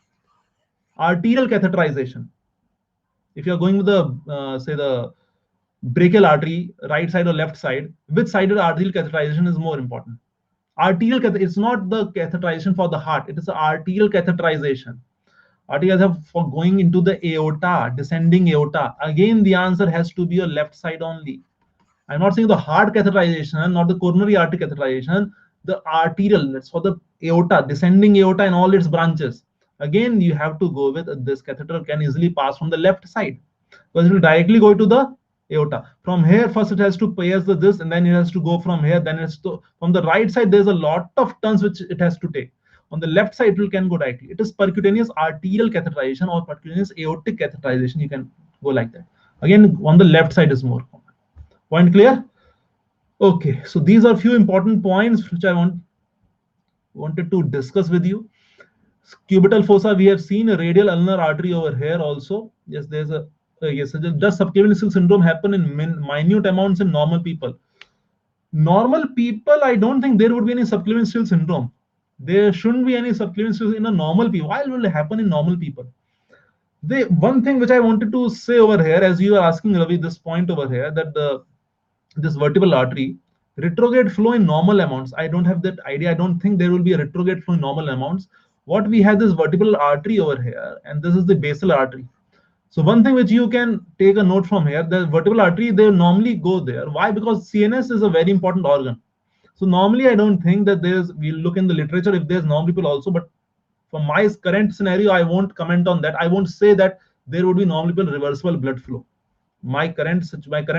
Arterial catheterization. If you are going with the say the brachial artery, right side or left side, which sided arterial catheterization is more important? Arterial it's not the catheterization for the heart, it is the arterial catheterization. Arterial for going into the aorta, descending aorta. Again, the answer has to be your left side only. I'm not saying the heart catheterization, not the coronary artery catheterization, the arterial, that's for the aorta, descending aorta and all its branches. Again, you have to go with this catheter can easily pass from the left side because it will directly go to the aorta. From here, first it has to pierce this, and then it has to go from here. Then it's to from the right side. There's a lot of turns which it has to take. On the left side, it can go directly. It is percutaneous arterial catheterization or percutaneous aortic catheterization. You can go like that. Again, on the left side is more common. Point clear? Okay, so these are few important points which I wanted to discuss with you. Cubital fossa, we have seen a radial ulnar artery over here also. Yes, there's a yes. Does subclavian steal syndrome happen in minute amounts in normal people? Normal people, I don't think there would be any subclavian steal syndrome. There shouldn't be any subclavian steal in a normal people. Why will it happen in normal people? The one thing which I wanted to say over here, as you are asking Ravi, this point over here, that this vertebral artery retrograde flow in normal amounts. I don't have that idea. I don't think there will be a retrograde flow in normal amounts. What we have this vertebral artery over here, and this is the basal artery. So one thing which you can take a note from here, the vertebral artery, they normally go there. Why? Because CNS is a very important organ. So normally I don't think that there's, we'll look in the literature if there's normal people also, but for my current scenario, I won't comment on that. I won't say that there would be normal people reversible blood flow. My current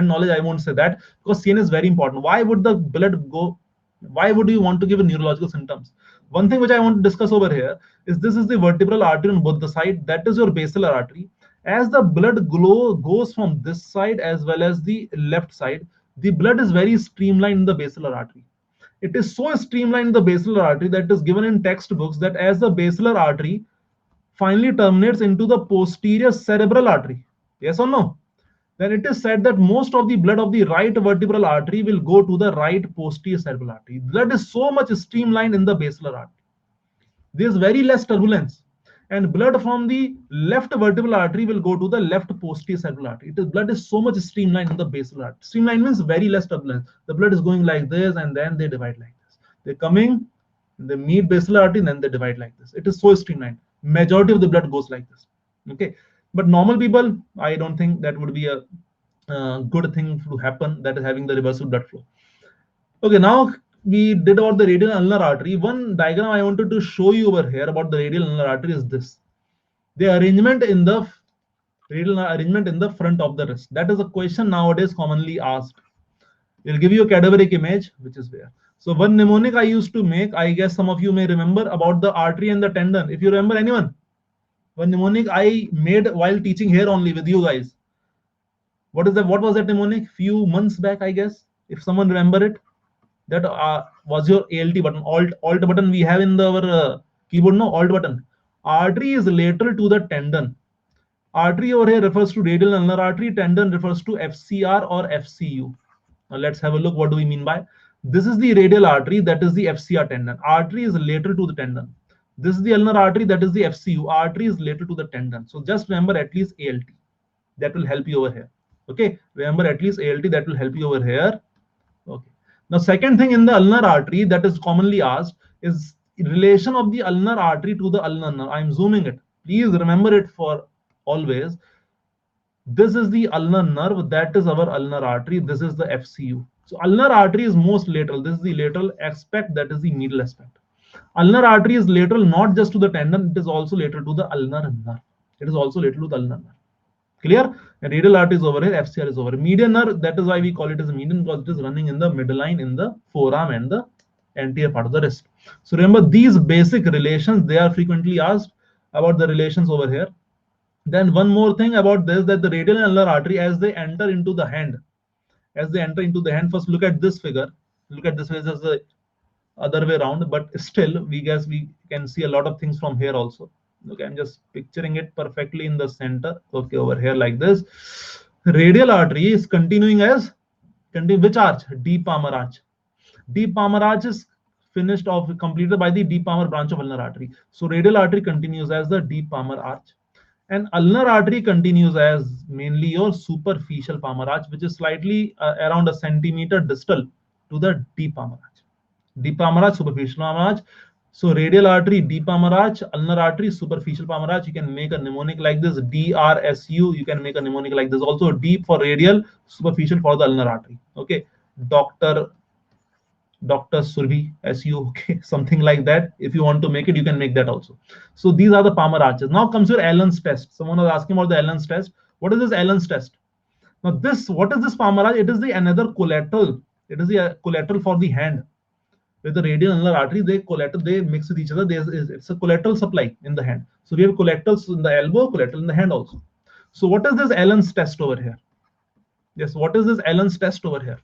knowledge, I won't say that, because CNS is very important. Why would the blood go? Why would you want to give a neurological symptoms? One thing which I want to discuss over here is this is the vertebral artery on both the side. That is your basilar artery. As the blood goes from this side as well as the left side, the blood is very streamlined in the basilar artery. It is so streamlined in the basilar artery that it is given in textbooks that as the basilar artery finally terminates into the posterior cerebral artery, yes or no, then it is said that most of the blood of the right vertebral artery will go to the right posterior cerebral artery. Blood is so much streamlined in the basilar artery. There is very less turbulence, and blood from the left vertebral artery will go to the left posterior cerebral artery. Blood is so much streamlined in the basilar artery. Streamlined means very less turbulence. The blood is going like this, and then they divide like this. They're coming, they meet basilar artery, and then they divide like this. It is so streamlined. Majority of the blood goes like this. Okay, but normal people, I don't think that would be a good thing to happen. That is having the reversible blood flow. Okay, now we did about the radial ulnar artery. One diagram I wanted to show you over here about the radial ulnar artery is this. The arrangement in the radial arrangement in the front of the wrist. That is a question nowadays commonly asked. We'll give you a cadaveric image, which is where. So one mnemonic I used to make, I guess some of you may remember, about the artery and the tendon. If you remember, anyone? One mnemonic I made while teaching here only with you guys. What was that mnemonic? Few months back, I guess. If someone remember it, that was your ALT button, alt button we have in our keyboard. No, alt button. Artery is lateral to the tendon. Artery over here refers to radial ulnar artery. Tendon refers to FCR or FCU. Now let's have a look. What do we mean by this? Is the radial artery, that is the FCR tendon. Artery is lateral to the tendon. This is the ulnar artery, that is the FCU. Artery is related to the tendon. So just remember at least ALT. That will help you over here. Okay, remember at least ALT, that will help you over here. Okay. Now, second thing in the ulnar artery that is commonly asked is relation of the ulnar artery to the ulnar nerve. I'm zooming it. Please remember it for always. This is the ulnar nerve, that is our ulnar artery. This is the FCU. So ulnar artery is most lateral. This is the lateral aspect, that is the medial aspect. Ulnar artery is lateral not just to the tendon, it is also lateral to the ulnar nerve. It is also lateral to the ulnar nerve. Clear? And radial artery is over here, FCR is over here. Median nerve, that is why we call it as a median, because it is running in the midline, in the forearm and the anterior part of the wrist. So remember these basic relations, they are frequently asked about the relations over here. Then one more thing about this, that the radial and ulnar artery, as they enter into the hand, first look at this figure. Look at this figure as the other way around, but still we guess we can see a lot of things from here also. Okay, I'm just picturing it perfectly in the center. Okay, over here like this. Radial artery is continuing as which arch? Deep palmar arch. Deep palmar arch is finished off, completed by the deep palmar branch of ulnar artery. So radial artery continues as the deep palmar arch, and ulnar artery continues as mainly your superficial palmar arch, which is slightly around a centimeter distal to the deep palmar arch. Deep palmar arch, superficial palmar arch. So radial artery, deep palmar arch, ulnar artery, superficial palmar arch. You can make a mnemonic like this, DRSU. You can make a mnemonic like this. Also deep for radial, superficial for the ulnar artery. Okay, Dr. Surbhi SU, okay, something like that. If you want to make it, you can make that also. So these are the palmar arches. Now comes your Allen's test. Someone was asking about the Allen's test. What is this Allen's test? Now what is this palmar arch? It is the another collateral. It is the collateral for the hand. With the radial and ulnar artery, they mix with each other. It's a collateral supply in the hand. So we have collaterals in the elbow, collateral in the hand also. So what is this Allen's test over here? Yes, what is this Allen's test over here?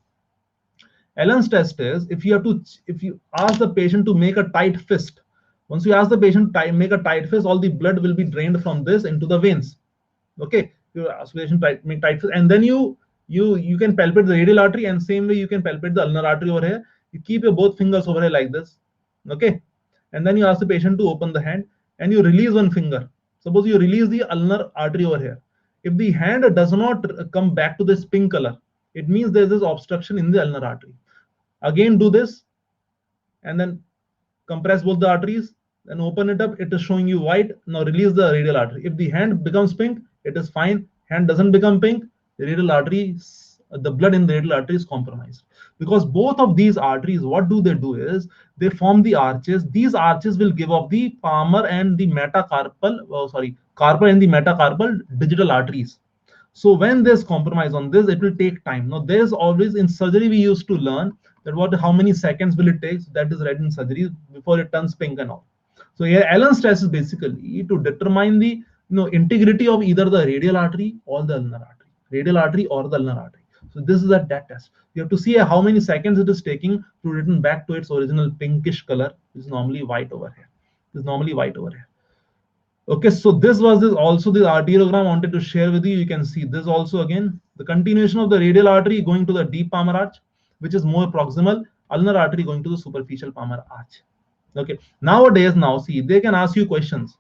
Allen's test is if you ask the patient to make a tight fist. Once you ask the patient to make a tight fist, all the blood will be drained from this into the veins. Okay, you ask the patient to make tight fist, and then you can palpate the radial artery, and same way you can palpate the ulnar artery over here. You keep your both fingers over here like this, okay, and then you ask the patient to open the hand, and you release one finger. Suppose you release the ulnar artery over here. If the hand does not come back to this pink color, it means there is this obstruction in the ulnar artery. Again do this, and then compress both the arteries, then open it up. It is showing you white. Now release the radial artery. If the hand becomes pink, it is fine. Hand doesn't become pink, the radial artery, the blood in the radial artery is compromised. Because both of these arteries, what do is they form the arches. These arches will give off the palmar and the metacarpal, carpal and the metacarpal digital arteries. So when there's compromise on this, it will take time. Now there's always, in surgery we used to learn that how many seconds will it take. So that is read in surgery before it turns pink and all. So here Allen's test is basically to determine the integrity of either the radial artery or the ulnar artery. Radial artery or the ulnar artery. So this is that test. You have to see how many seconds it is taking to return back to its original pinkish color, which is normally white over here. This is normally white over here. Okay, so this was also the arteriogram I wanted to share with you. You can see this also again, the continuation of the radial artery going to the deep palmar arch, which is more proximal, ulnar artery going to the superficial palmar arch. Okay, nowadays, see, they can ask you questions.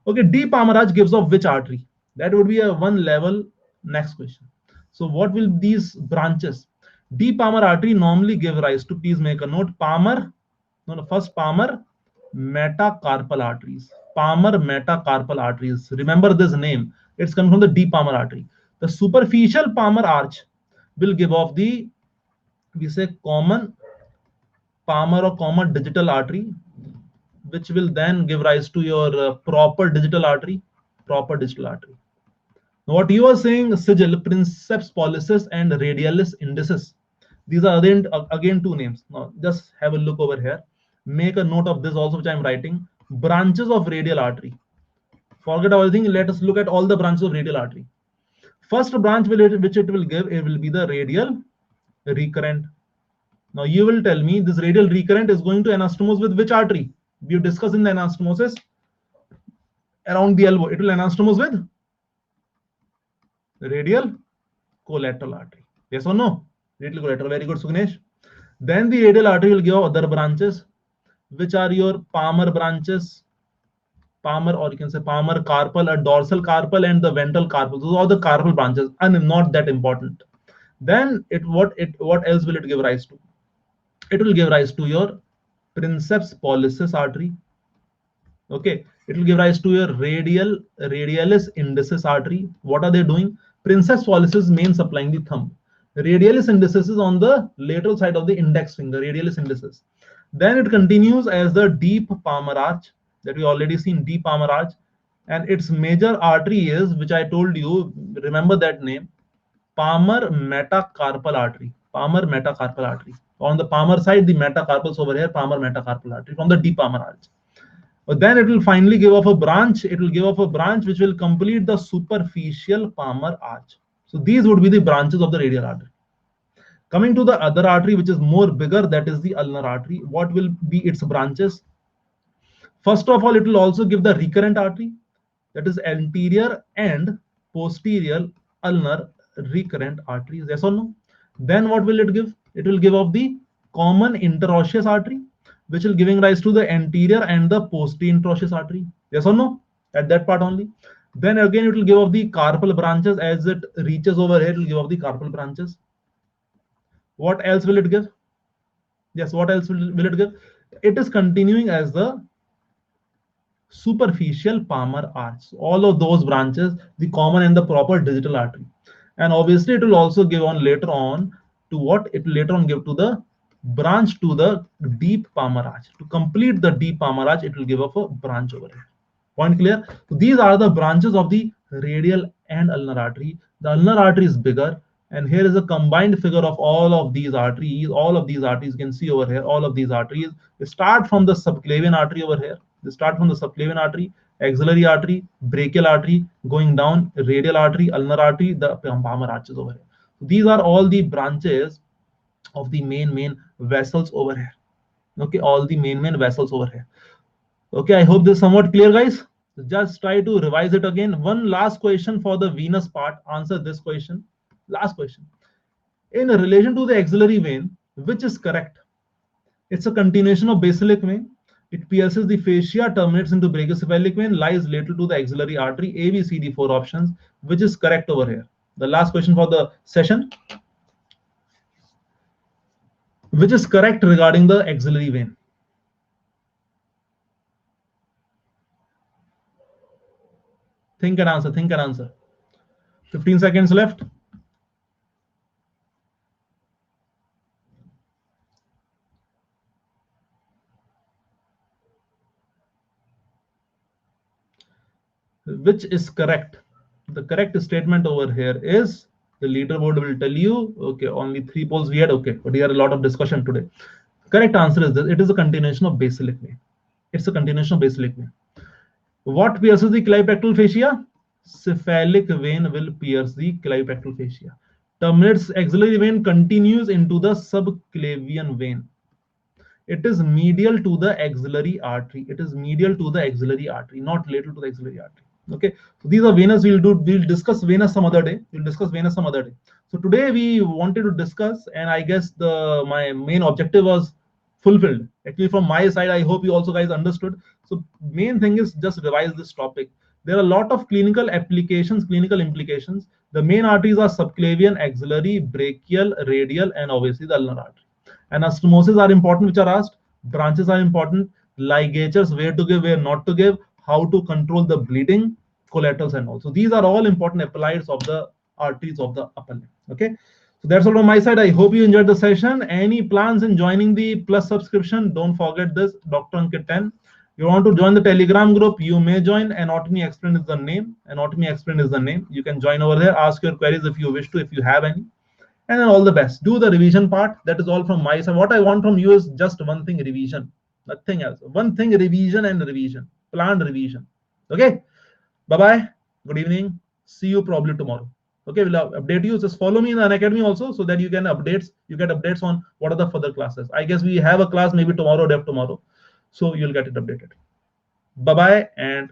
Okay, deep palmar arch gives off which artery? That would be a one level next question. So what will these branches? Deep palmar artery normally give rise to, please make a note, first palmar metacarpal arteries. Palmar metacarpal arteries. Remember this name. It's coming from the deep palmar artery. The superficial palmar arch will give off the, we say, common palmar or common digital artery, which will then give rise to your proper digital artery. Proper digital artery. Now what you are saying, sigil, princeps pollicis, and radialis indicis. These are again two names. Now just have a look over here. Make a note of this also, which I'm writing. Branches of radial artery. Forget everything. Let us look at all the branches of radial artery. First branch which it will give, it will be the radial recurrent. Now you will tell me this radial recurrent is going to anastomose with which artery? We discussed in the anastomosis around the elbow. It will anastomose with radial collateral artery. Yes or no? Radial collateral. Very good, Sugnesh. Then the radial artery will give other branches, which are your palmar branches. palmar, or you can say palmar carpal, a dorsal carpal, and the ventral carpal. Those are the carpal branches, and not that important. Then what else will it give rise to? It will give rise to your princeps pollicis artery. Okay, it will give rise to your radialis indicis artery. What are they doing? Princeps pollicis main supplying the thumb. Radialis indicis is on the lateral side of the index finger, radialis indicis. Then it continues as the deep palmar arch, that we already seen, deep palmar arch, and its major artery is, which I told you, remember that name, palmar metacarpal artery. Palmar metacarpal artery. On the palmar side, the metacarpals over here, palmar metacarpal artery from the deep palmar arch. But then it will finally give off a branch. It will give off a branch which will complete the superficial palmar arch. So these would be the branches of the radial artery. Coming to the other artery, which is more bigger, that is the ulnar artery. What will be its branches? First of all, it will also give the recurrent artery, that is anterior and posterior ulnar recurrent arteries. Yes or no? Then what will it give? It will give off the common interosseous artery, which will giving rise to the anterior and the posterior interosseous artery. Yes or no? At that part only. Then again, it will give off the carpal branches. As it reaches over here, it will give off the carpal branches. What else will it give? Yes, what else will it give? It is continuing as the superficial palmar arch. All of those branches, the common and the proper digital artery. And obviously, it will also give on later on to what? It will later on give to the branch to the deep palmar arch. To complete the deep palmar arch, it will give up a branch over here. Point clear? So these are the branches of the radial and ulnar artery. The ulnar artery is bigger, and here is a combined figure of all of these arteries. All of these arteries, you can see over here, all of these arteries. They start from the subclavian artery over here. They start from the subclavian artery, axillary artery, brachial artery, going down, radial artery, ulnar artery, the palmar arches over here. So these are all the branches of the main vessels over here. Okay, all the main vessels over here. Okay, I hope this is somewhat clear, guys. Just try to revise it again. One last question for the venous part. Answer this question. Last question. In relation to the axillary vein, which is correct? It's a continuation of basilic vein. It pierces the fascia, terminates into brachiocephalic vein, lies lateral to the axillary artery. A, B, C, D, four options. Which is correct over here? The last question for the session. Which is correct regarding the axillary vein? Think and answer. Think and answer. 15 seconds left. Which is correct? The correct statement over here is, the leaderboard will tell you, okay, only 3 polls we had, okay, but here a lot of discussion today. Correct answer is this: it is a continuation of basilic vein. It's a continuation of basilic vein. What pierces the clypectoral fascia? Cephalic vein will pierce the clypectoral fascia. Terminates axillary vein, continues into the subclavian vein. It is medial to the axillary artery. It is medial to the axillary artery, not lateral to the axillary artery. Okay, so these are venous. We'll discuss venous some other day. We'll discuss venous some other day. So today we wanted to discuss, and I guess my main objective was fulfilled. Actually, from my side, I hope you also guys understood. So main thing is just revise this topic. There are a lot of clinical applications, clinical implications. The main arteries are subclavian, axillary, brachial, radial, and obviously the ulnar artery. Anastomoses are important, which are asked. Branches are important. Ligatures, where to give, where not to give, how to control the bleeding, collaterals, and all. So these are all important applies of the arteries of the upper limb. Okay, so that's all on my side. I hope you enjoyed the session. Any plans in joining the plus subscription? Don't forget this, Dr. Ankit 10. You want to join the Telegram group, you may join. Anatomy Explained is the name. Anatomy Explained is the name. You can join over there. Ask your queries if you wish to, if you have any. And then all the best. Do the revision part. That is all from my side. What I want from you is just one thing: revision. Nothing else. One thing: revision and revision. Planned revision. Okay. Bye bye. Good evening. See you probably tomorrow. Okay, we'll update you. Just follow me in Unacademy also, so that you can updates. You get updates on what are the further classes. I guess we have a class maybe tomorrow, day after tomorrow, so you'll get it updated. Bye bye and